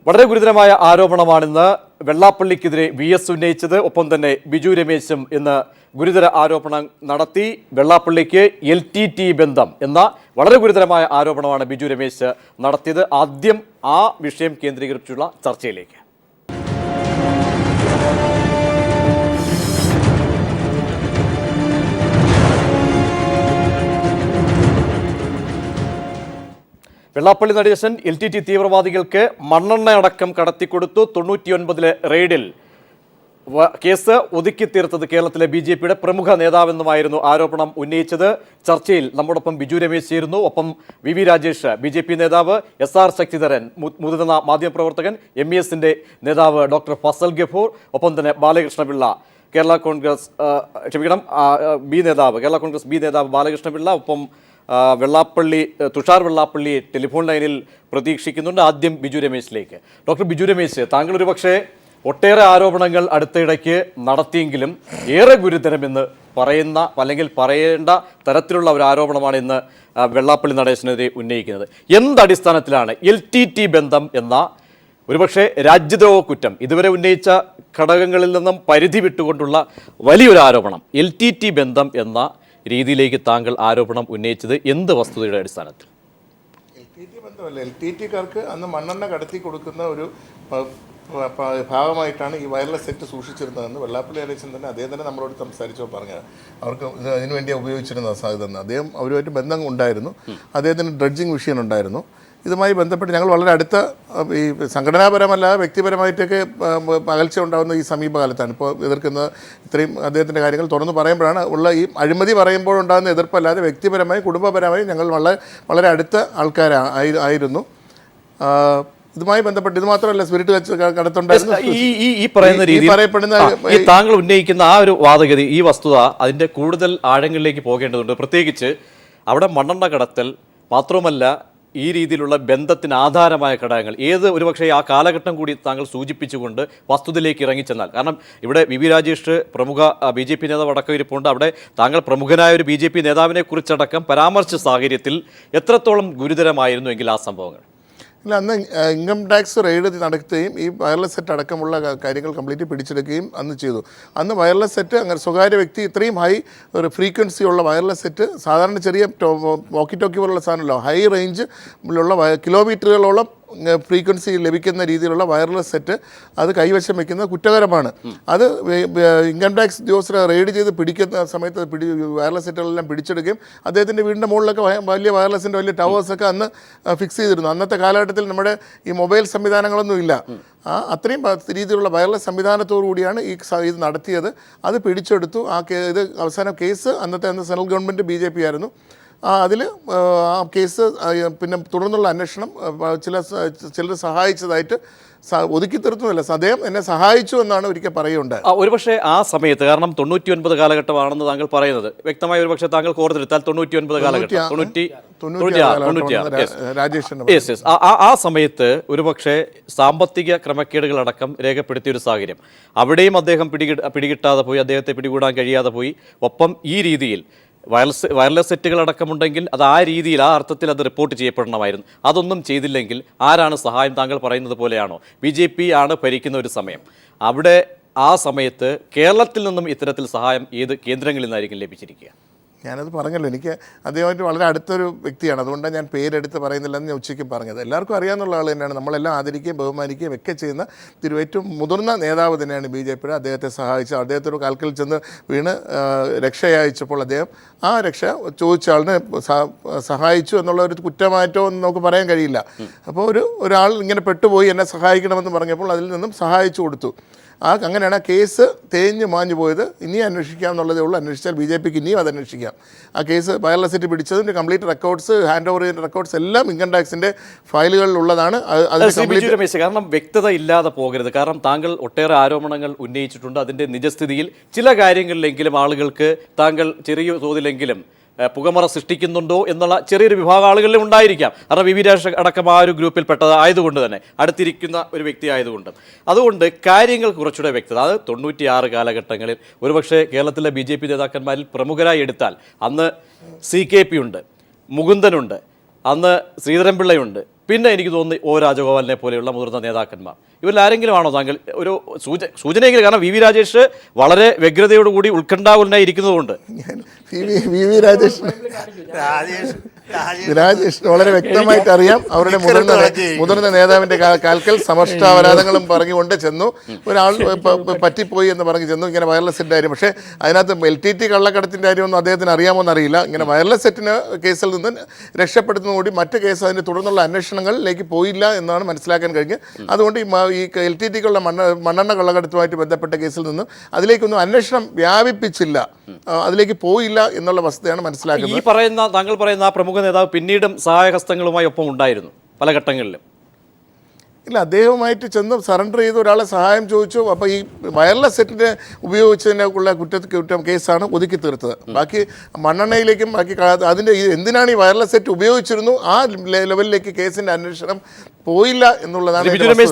വളരെ ഗുരുതരമായ ആരോപണമാണിന്ന് വെള്ളാപ്പള്ളിക്കെതിരെ VS ഉന്നയിച്ചത്. ഒപ്പം തന്നെ ബിജു രമേശും ഇന്ന് ഗുരുതര ആരോപണം നടത്തി. വെള്ളാപ്പള്ളിക്ക് LTT ബന്ധം എന്ന വളരെ ഗുരുതരമായ ആരോപണമാണ് ബിജു രമേശ് നടത്തിയത്. ആദ്യം ആ വിഷയം കേന്ദ്രീകരിച്ചുള്ള ചർച്ചയിലേക്ക്. വെള്ളാപ്പള്ളി നടേശൻ LTT തീവ്രവാദികൾക്ക് മണ്ണെണ്ണ അടക്കം കടത്തിക്കൊടുത്തു. 99-ലെ റെയ്ഡിൽ കേസ് ഒതുക്കി തീർത്തത് കേരളത്തിലെ BJPയുടെ പ്രമുഖ നേതാവെന്നുമായിരുന്നു ആരോപണം ഉന്നയിച്ചത്. ചർച്ചയിൽ നമ്മോടൊപ്പം ബിജു രമേശ് ചേരുന്നു. ഒപ്പം VV രാജേഷ്, BJP നേതാവ്, SR ശക്തിധരൻ, മുതിർന്ന മാധ്യമപ്രവർത്തകൻ, MESന്റെ നേതാവ് ഡോക്ടർ ഫസൽ ഗഫൂർ, ഒപ്പം തന്നെ ബാലകൃഷ്ണപിള്ള, കേരള കോൺഗ്രസ് ബി നേതാവ് ബാലകൃഷ്ണപിള്ള, ഒപ്പം തുഷാർ വെള്ളാപ്പള്ളി ടെലിഫോൺ ലൈനിൽ പ്രതീക്ഷിക്കുന്നുണ്ട്. ആദ്യം ബിജു രമേശിലേക്ക്. ഡോക്ടർ ബിജു രമേശ്, താങ്കൾ ഒരു പക്ഷേ ഒട്ടേറെ ആരോപണങ്ങൾ അടുത്തിടയ്ക്ക് നടത്തിയെങ്കിലും ഏറെ ഗുരുതരമെന്ന് പറയുന്ന അല്ലെങ്കിൽ പറയേണ്ട തരത്തിലുള്ള ഒരു ആരോപണമാണ് ഇന്ന് വെള്ളാപ്പള്ളി നടേശനെതിരെ ഉന്നയിക്കുന്നത്. എന്തടിസ്ഥാനത്തിലാണ് LTT ബന്ധം എന്ന ഒരുപക്ഷെ രാജ്യദ്രോഹ കുറ്റം ഇതുവരെ ഉന്നയിച്ച ഘടകങ്ങളിൽ നിന്നും പരിധി വിട്ടുകൊണ്ടുള്ള വലിയൊരു ആരോപണം, LTT ബന്ധം എന്ന രീതിയിലേക്ക് താങ്കൾ ആരോപണം ഉന്നയിച്ചത് എന്ത് വസ്തുതയുടെ അടിസ്ഥാനത്തിൽ? LTT ബന്ധമല്ല, LTTക്കാർക്ക് അന്ന് മണ്ണെണ്ണ കടത്തി കൊടുക്കുന്ന ഒരു ഭാഗമായിട്ടാണ് ഈ വയർലെസ് സെറ്റ് സൂക്ഷിച്ചിരുന്നതെന്ന് വെള്ളാപ്പള്ളി നടേശൻ തന്നെ അദ്ദേഹം തന്നെ നമ്മളോട് സംസാരിച്ചോ പറഞ്ഞത്. അവർക്ക് ഇത് അതിനുവേണ്ടി ഉപയോഗിച്ചിരുന്ന സാധ്യത അദ്ദേഹം അവരുമായിട്ട് ബന്ധം ഉണ്ടായിരുന്നു. അദ്ദേഹത്തിന് ഡ്രഡ്ജിങ് വിഷയം ഉണ്ടായിരുന്നു. ഇതുമായി ബന്ധപ്പെട്ട് ഞങ്ങൾ വളരെ അടുത്ത ഈ സംഘടനാപരമല്ല വ്യക്തിപരമായിട്ടൊക്കെ അകൽച്ച ഉണ്ടാകുന്ന ഈ സമീപകാലത്താണ്. ഇപ്പോൾ എതിർക്കുന്നത് ഇത്രയും അദ്ദേഹത്തിൻ്റെ കാര്യങ്ങൾ തുറന്നു പറയുമ്പോഴാണ് ഉള്ള ഈ അഴിമതി പറയുമ്പോഴുണ്ടാകുന്ന എതിർപ്പല്ലാതെ വ്യക്തിപരമായി കുടുംബപരമായി ഞങ്ങൾ വളരെ അടുത്ത ആയിരുന്നു. ഇതുമായി ബന്ധപ്പെട്ട് ഇത് മാത്രമല്ല, സ്പിരിറ്റ് വെച്ച് കടത്തുണ്ടായിരുന്നു. ഈ പറയുന്ന രീതിയിൽ താങ്കൾ ഉന്നയിക്കുന്ന ആ ഒരു വാദഗതി, ഈ വസ്തുത അതിൻ്റെ കൂടുതൽ ആഴങ്ങളിലേക്ക് പോകേണ്ടതുണ്ട്. പ്രത്യേകിച്ച് അവിടെ മണ്ണെണ്ണ കടത്തൽ മാത്രമല്ല, ഈ രീതിയിലുള്ള ബന്ധത്തിന് ആധാരമായ ഘടകങ്ങൾ ഒരുപക്ഷെ ആ കാലഘട്ടം കൂടി താങ്കൾ സൂചിപ്പിച്ചുകൊണ്ട് വസ്തുതയിലേക്ക് ഇറങ്ങിച്ചെന്നാൽ, കാരണം ഇവിടെ VV രാജേഷ് പ്രമുഖ BJP നേതാവ് അടക്കം ഇരിപ്പുണ്ട്. അവിടെ താങ്കൾ പ്രമുഖനായ ഒരു BJP നേതാവിനെ കുറിച്ചടക്കം പരാമർശിച്ച സാഹചര്യത്തിൽ എത്രത്തോളം ഗുരുതരമായിരുന്നു എങ്കിൽ ആ സംഭവങ്ങൾ? ഇല്ല, അന്ന് ഇൻകം ടാക്സ് റെയ്ഡ് നടത്തുകയും ഈ വയർലെസ് സെറ്റ് അടക്കമുള്ള കാര്യങ്ങൾ കംപ്ലീറ്റ് പിടിച്ചെടുക്കുകയും അന്ന് ചെയ്തു. അന്ന് വയർലെസ് സെറ്റ് അങ്ങനെ സ്വകാര്യ വ്യക്തി ഇത്രയും ഹൈ ഒരു ഫ്രീക്വൻസി ഉള്ള വയർലെസ് സെറ്റ്, സാധാരണ ചെറിയ വോക്കി ടോക്കി പോലുള്ള സാധനമല്ലോ, ഹൈ റേഞ്ചിലുള്ള കിലോമീറ്ററുകളോളം ഫ്രീക്വൻസി ലഭിക്കുന്ന രീതിയിലുള്ള വയർലെസ് സെറ്റ് അത് കൈവശം വയ്ക്കുന്നത് കുറ്റകരമാണ്. അത് ഇൻകം ടാക്സ് ഉദ്യോഗസ്ഥർ റെയ്ഡ് ചെയ്ത് പിടിക്കുന്ന സമയത്ത് വയർലെസ് സെറ്റുകളെല്ലാം പിടിച്ചെടുക്കുകയും അദ്ദേഹത്തിൻ്റെ വീടിൻ്റെ മുകളിലൊക്കെ വലിയ വയർലെസ്സിൻ്റെ വലിയ ടവേഴ്സൊക്കെ അന്ന് ഫിക്സ് ചെയ്തിരുന്നു. അന്നത്തെ കാലഘട്ടത്തിൽ നമ്മുടെ ഈ മൊബൈൽ സംവിധാനങ്ങളൊന്നും ഇല്ല. അത്രയും രീതിയിലുള്ള വയർലെസ് സംവിധാനത്തോടു കൂടിയാണ് ഇത് നടത്തിയത്. അത് പിടിച്ചെടുത്തു. ഇത് അവസാനം കേസ് അന്ന് സെൻട്രൽ ഗവൺമെൻറ് BJP ആയിരുന്നു. അതിൽ ആ കേസ് പിന്നെ തുടർന്നുള്ള അന്വേഷണം ചിലർ സഹായിച്ചതായിട്ട് ഒതുക്കി തീർത്തുമല്ല, അദ്ദേഹം എന്നെ സഹായിച്ചു എന്നാണ് ഒരിക്കൽ പറയുകയുണ്ടായത്. ഒരുപക്ഷെ ആ സമയത്ത്, കാരണം 99 കാലഘട്ടമാണെന്ന് താങ്കൾ പറയുന്നത് വ്യക്തമായ ഒരുപക്ഷെ താങ്കൾ ഓർത്തെടുത്താൽ 99 കാലഘട്ടം ആ സമയത്ത് ഒരുപക്ഷെ സാമ്പത്തിക ക്രമക്കേടുകളടക്കം രേഖപ്പെടുത്തിയ ഒരു സാഹചര്യം, അവിടെയും അദ്ദേഹം പിടികിട്ടാതെ പോയി, അദ്ദേഹത്തെ പിടികൂടാൻ കഴിയാതെ പോയി. ഒപ്പം ഈ രീതിയിൽ വയർലെസ് സെറ്റുകളടക്കമുണ്ടെങ്കിൽ അത് ആ രീതിയിൽ, ആ അർത്ഥത്തിൽ അത് റിപ്പോർട്ട് ചെയ്യപ്പെടണമായിരുന്നു. അതൊന്നും ചെയ്തില്ലെങ്കിൽ ആരാണ് സഹായം? താങ്കൾ പറയുന്നത് പോലെയാണോ? BJP ആണ് ഭരിക്കുന്ന ഒരു സമയം. അവിടെ ആ സമയത്ത് കേരളത്തിൽ നിന്നും ഇത്തരത്തിൽ സഹായം ഏത് കേന്ദ്രങ്ങളിൽ നിന്നായിരിക്കും ലഭിച്ചിരിക്കുക? ഞാനത് പറഞ്ഞല്ലോ, എനിക്ക് അദ്ദേഹമായിട്ട് വളരെ അടുത്തൊരു വ്യക്തിയാണ്. അതുകൊണ്ടാണ് ഞാൻ പേരെടുത്ത് പറയുന്നില്ലെന്ന് ഞാൻ ഉച്ചയ്ക്ക് പറഞ്ഞത്. എല്ലാവർക്കും അറിയാവുന്ന ആൾ തന്നെയാണ്. നമ്മളെല്ലാം ആദരിക്കുകയും ബഹുമാനിക്കുകയും ഒക്കെ ചെയ്യുന്ന ഏറ്റവും മുതിർന്ന നേതാവ് തന്നെയാണ് BJPയുടെ. അദ്ദേഹത്തെ സഹായിച്ച, അദ്ദേഹത്തോട് കാൽക്കൽ ചെന്ന് വീണ് രക്ഷയച്ചപ്പോൾ അദ്ദേഹം ആ രക്ഷ ചോദിച്ച ആളിനെ സഹായിച്ചു എന്നുള്ള ഒരു കുറ്റമാറ്റോ ഒന്നും നമുക്ക് പറയാൻ കഴിയില്ല. അപ്പോൾ ഒരാൾ ഇങ്ങനെ പെട്ടുപോയി, എന്നെ സഹായിക്കണമെന്ന് പറഞ്ഞപ്പോൾ അതിൽ നിന്നും സഹായിച്ചു കൊടുത്തു. അങ്ങനെയാണ് ആ കേസ് തേഞ്ഞ് മാഞ്ഞു പോയത്. ഇനി അന്വേഷിക്കാം എന്നുള്ളതേ ഉള്ളൂ. അന്വേഷിച്ചാൽ BJPക്ക് ഇനിയും അത് അന്വേഷിക്കാം. ആ കേസ് വയർലെസ് സെറ്റ് പിടിച്ചതിൻ്റെ കംപ്ലീറ്റ് റെക്കോർഡ്സ്, ഹാൻഡ് ഓവർ ചെയ്യുന്ന റെക്കോർഡ്സ് എല്ലാം ഇൻകം ടാക്സിൻ്റെ ഫയലുകളിലുള്ളതാണ്. കാരണം വ്യക്തത ഇല്ലാതെ പോകരുത്. കാരണം താങ്കൾ ഒട്ടേറെ ആരോപണങ്ങൾ ഉന്നയിച്ചിട്ടുണ്ട്. അതിൻ്റെ നിജസ്ഥിതിയിൽ ചില കാര്യങ്ങളിലെങ്കിലും ആളുകൾക്ക് താങ്കൾ ചെറിയ തോതിലെങ്കിലും പുകമറ സൃഷ്ടിക്കുന്നുണ്ടോ എന്നുള്ള ചെറിയൊരു വിഭാഗം ആളുകളിലും ഉണ്ടായിരിക്കാം. കാരണം VV രാജേഷ് അടക്കം ആ ഒരു ഗ്രൂപ്പിൽപ്പെട്ടത് ആയതുകൊണ്ട് തന്നെ, അടുത്തിരിക്കുന്ന ഒരു വ്യക്തി ആയതുകൊണ്ട്, അതുകൊണ്ട് കാര്യങ്ങൾ കുറച്ചുകൂടെ വ്യക്തത. അത് 96 കാലഘട്ടങ്ങളിൽ ഒരുപക്ഷെ കേരളത്തിലെ BJP നേതാക്കന്മാരിൽ പ്രമുഖരായി എടുത്താൽ അന്ന് CKP ഉണ്ട്, മുകുന്ദനുണ്ട്, അന്ന് ശ്രീധരൻപിള്ളയുണ്ട്, പിന്നെ എനിക്ക് തോന്നുന്നു ഒ രാജഗോപാലിനെ പോലെയുള്ള മുതിർന്ന നേതാക്കന്മാർ, ഇവരിൽ ആരെങ്കിലും ആണോ താങ്കൾ ഒരു സൂചനയെങ്കിലും? കാരണം വി വി രാജേഷ് വളരെ വ്യഗ്രതയോടുകൂടി ഉത്കണ്ഠാകുലനായി ഇരിക്കുന്നതുകൊണ്ട് വി വി രാജേഷ് വളരെ വ്യക്തമായിട്ട് അറിയാം. അവരുടെ മുതിർന്ന നേതാവിന്റെ കാൽക്കൽ സമഷ്ടാപരാധങ്ങളും പറഞ്ഞുകൊണ്ട് ചെന്നു. ഒരാൾ പറ്റിപ്പോയി എന്ന് പറഞ്ഞ് ചെന്നു, ഇങ്ങനെ വയർലെസ് സെറ്റ് കാര്യം. പക്ഷേ അതിനകത്ത് LTT കള്ളക്കടത്തിന്റെ കാര്യമൊന്നും അദ്ദേഹത്തിന് അറിയാമോന്ന് അറിയില്ല. ഇങ്ങനെ വയർലെസ് സെറ്റിന് കേസിൽ നിന്ന് രക്ഷപ്പെടുത്തുന്നതോടെ മറ്റ് കേസ് അതിന്റെ തുടർന്നുള്ള അന്വേഷണങ്ങളിലേക്ക് പോയില്ല എന്നാണ് മനസ്സിലാക്കാൻ കഴിഞ്ഞത്. അതുകൊണ്ട് ഈ LTTക്കുള്ള മണ്ണെണ്ണ കള്ളക്കടത്തുമായിട്ട് ബന്ധപ്പെട്ട കേസിൽ നിന്നും അതിലേക്കൊന്നും അന്വേഷണം വ്യാപിപ്പിച്ചില്ല, അതിലേക്ക് പോയില്ല എന്നുള്ള വസ്തുതയാണ് മനസ്സിലാക്കുന്നത്. ഈ പറയുന്ന താങ്കൾ പറയുന്ന ആ പ്രമുഖ നേതാവ് പിന്നീടും സഹായഹസ്തങ്ങളുമായി ഒപ്പം ഉണ്ടായിരുന്നു പല ഘട്ടങ്ങളിലും. ഇല്ല, അദ്ദേഹവുമായിട്ട് ചെന്ന് സറണ്ടർ ചെയ്ത് ഒരാളെ സഹായം ചോദിച്ചു. അപ്പോൾ ഈ വയർലെസ് സെറ്റിനെ ഉപയോഗിച്ചതിനുള്ള കുറ്റം കേസാണ് ഒതുക്കി തീർത്തത്. ബാക്കി മണ്ണെണ്ണയിലേക്കും ബാക്കി അതിൻ്റെ എന്തിനാണ് ഈ വയർലെസ് സെറ്റ് ഉപയോഗിച്ചിരുന്നു ആ ലെവലിലേക്ക് കേസിൻ്റെ അന്വേഷണം പോയില്ല എന്നുള്ളതാണ്.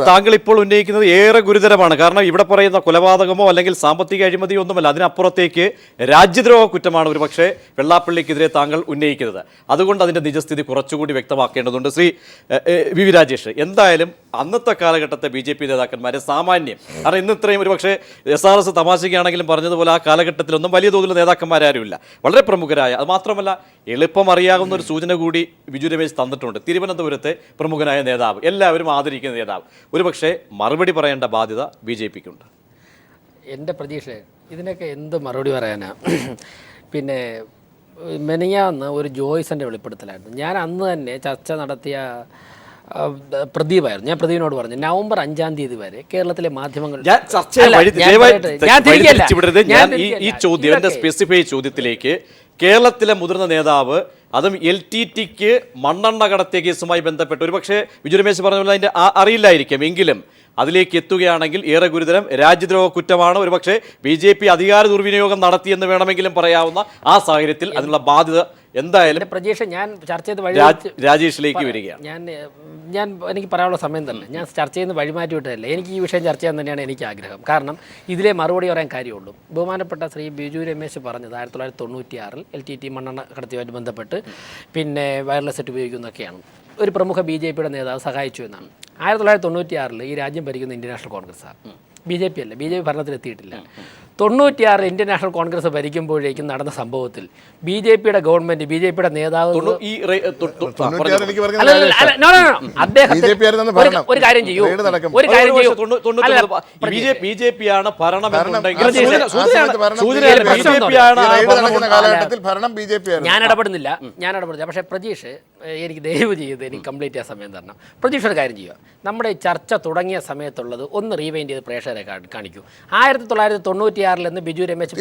താങ്കൾ ഇപ്പോൾ ഉന്നയിക്കുന്നത് ഏറെ ഗുരുതരമാണ്. കാരണം ഇവിടെ പറയുന്ന കൊലപാതകമോ അല്ലെങ്കിൽ സാമ്പത്തിക അഴിമതിയോ ഒന്നുമല്ല, അതിനപ്പുറത്തേക്ക് രാജ്യദ്രോഹ കുറ്റമാണ് ഒരുപക്ഷെ വെള്ളാപ്പള്ളിക്കെതിരെ താങ്കൾ ഉന്നയിക്കുന്നത്. അതുകൊണ്ട് അതിൻ്റെ നിജസ്ഥിതി കുറച്ചുകൂടി വ്യക്തമാക്കേണ്ടതുണ്ട്. ശ്രീ വി വി രാജേഷ്, എന്തായാലും അന്നത്തെ കാലഘട്ടത്തെ BJP നേതാക്കന്മാരെ സാമാന്യം, കാരണം ഇന്ന് ഇത്രയും ഒരുപക്ഷെ SRS തമാശയ്ക്കാണെങ്കിലും പറഞ്ഞതുപോലെ ആ കാലഘട്ടത്തിലൊന്നും വലിയ തോതിലുള്ള നേതാക്കന്മാരാരുമില്ല, വളരെ പ്രമുഖരായ. അത് മാത്രമല്ല എളുപ്പം അറിയാവുന്ന ഒരു സൂചന കൂടി ബിജു രമേശ് തന്നിട്ടുണ്ട്. തിരുവനന്തപുരത്തെ പ്രമുഖനായ നേതാവ്, എല്ലാവരും ആദരിക്കുന്ന നേതാവ്. ഒരുപക്ഷെ മറുപടി പറയേണ്ട ബാധ്യത BJPക്കുണ്ട്. എൻ്റെ പ്രതീക്ഷ ഇതിനൊക്കെ എന്ത് മറുപടി പറയാനാ? പിന്നെ മെനയാന്ന് ഒരു ജോയ്സിൻ്റെ വെളിപ്പെടുത്തലായിരുന്നു. ഞാൻ അന്ന് തന്നെ ചർച്ച നടത്തിയ പ്രദീപായിരുന്നു. ഞാൻ പ്രദീപിനോട് പറഞ്ഞു നവംബർ 5-ാം തീയതി വരെ കേരളത്തിലെ മാധ്യമങ്ങൾ ഈ ചോദ്യം എന്റെ സ്പെസിഫൈ ചോദ്യത്തിലേക്ക്, കേരളത്തിലെ മുതിർന്ന നേതാവ് അതും LTTക്ക് മണ്ണെണ്ണ കടത്തിയ കേസുമായി ബന്ധപ്പെട്ട് ഒരുപക്ഷെ ബിജു രമേശ് പറഞ്ഞ പോലെ അതിൻ്റെ അറിയില്ലായിരിക്കും, എങ്കിലും അതിലേക്ക് എത്തുകയാണെങ്കിൽ ഏറെ ഗുരുതരം രാജ്യദ്രോഹ കുറ്റമാണ്. ഒരുപക്ഷെ BJP അധികാര ദുർവിനിയോഗം നടത്തിയെന്ന് വേണമെങ്കിലും പറയാവുന്ന ആ സാഹചര്യത്തിൽ അതിനുള്ള ബാധ്യത എന്തായാലും പ്രതീക്ഷ ഞാൻ ചർച്ച ചെയ്ത് രാജേഷിലേക്ക് വരികയാണ്. ഞാൻ എനിക്ക് പറയാനുള്ള സമയം തന്നെ ഞാൻ ചർച്ച ചെയ്യുന്ന വഴിമാറ്റി വിട്ടതല്ല. എനിക്ക് ഈ വിഷയം ചർച്ച ചെയ്യാൻ തന്നെയാണ് എനിക്ക് ആഗ്രഹം. കാരണം ഇതിലെ മറുപടി പറയാൻ കാര്യമുള്ളൂ. ബഹുമാനപ്പെട്ട ശ്രീ ബിജു രമേശ് പറഞ്ഞത് 1996 LTT മണ്ണെണ്ണ കടത്തിയുമായിട്ട് ബന്ധപ്പെട്ട് പിന്നെ വയർലെസ് സെറ്റ് ഉപയോഗിക്കുന്നതൊക്കെയാണ്. ഒരു പ്രമുഖ BJPയുടെ നേതാവ് സഹായിച്ചു എന്നാണ്. 1996 ഈ രാജ്യം ഭരിക്കുന്ന ഇന്ത്യൻ നാഷണൽ കോൺഗ്രസ്സാണ്, BJP അല്ല. BJP ഭരണത്തിലെത്തിയിട്ടില്ല. 96 ഇന്ത്യൻ നാഷണൽ കോൺഗ്രസ് ഭരിക്കുമ്പോഴേക്കും നടന്ന സംഭവത്തിൽ BJPയുടെ ഗവൺമെന്റ്, BJPയുടെ നേതാവ് ഒരു കാര്യം ചെയ്യൂ, BJPയാണ് ഭരണം. ഞാൻ ഇടപെടുന്നില്ല. പക്ഷേ പ്രതീഷ് എനിക്ക് ദയവ് ചെയ്ത് എനിക്ക് കംപ്ലീറ്റ് ചെയ്യാൻ സമയം തരണം. പ്രതീക്ഷ ഒരു കാര്യം ചെയ്യുക, നമ്മുടെ ചർച്ച തുടങ്ങിയ സമയത്തുള്ളത് ഒന്ന് റീവൈൻഡ് ചെയ്ത് പ്രേക്ഷകരെ കാണിക്കൂ. 1996 എന്ന് ബിജു രമേശ്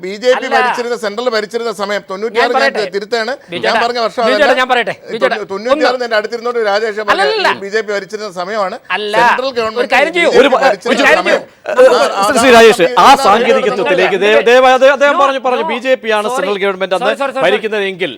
BJP ഭരിച്ചിരുന്ന സെൻട്രൽ ഭരിച്ചിരുന്ന സമയം 96 തിരുത്താണ് ഞാൻ പറഞ്ഞ വർഷം. 96 എന്റെ അടുത്തിരുന്നോണ്ട് രാജേഷ് BJP ഭരിച്ചിരുന്ന സമയമാണ്. സെൻട്രൽ ഗവൺമെന്റ് ശ്രീ രാജേഷ് ആ സാങ്കേതികത്വത്തിലേക്ക് അദ്ദേഹം പറഞ്ഞു BJPയാണ് സെൻട്രൽ ഗവൺമെന്റ് അന്ന് ഭരിക്കുന്നതെങ്കിൽ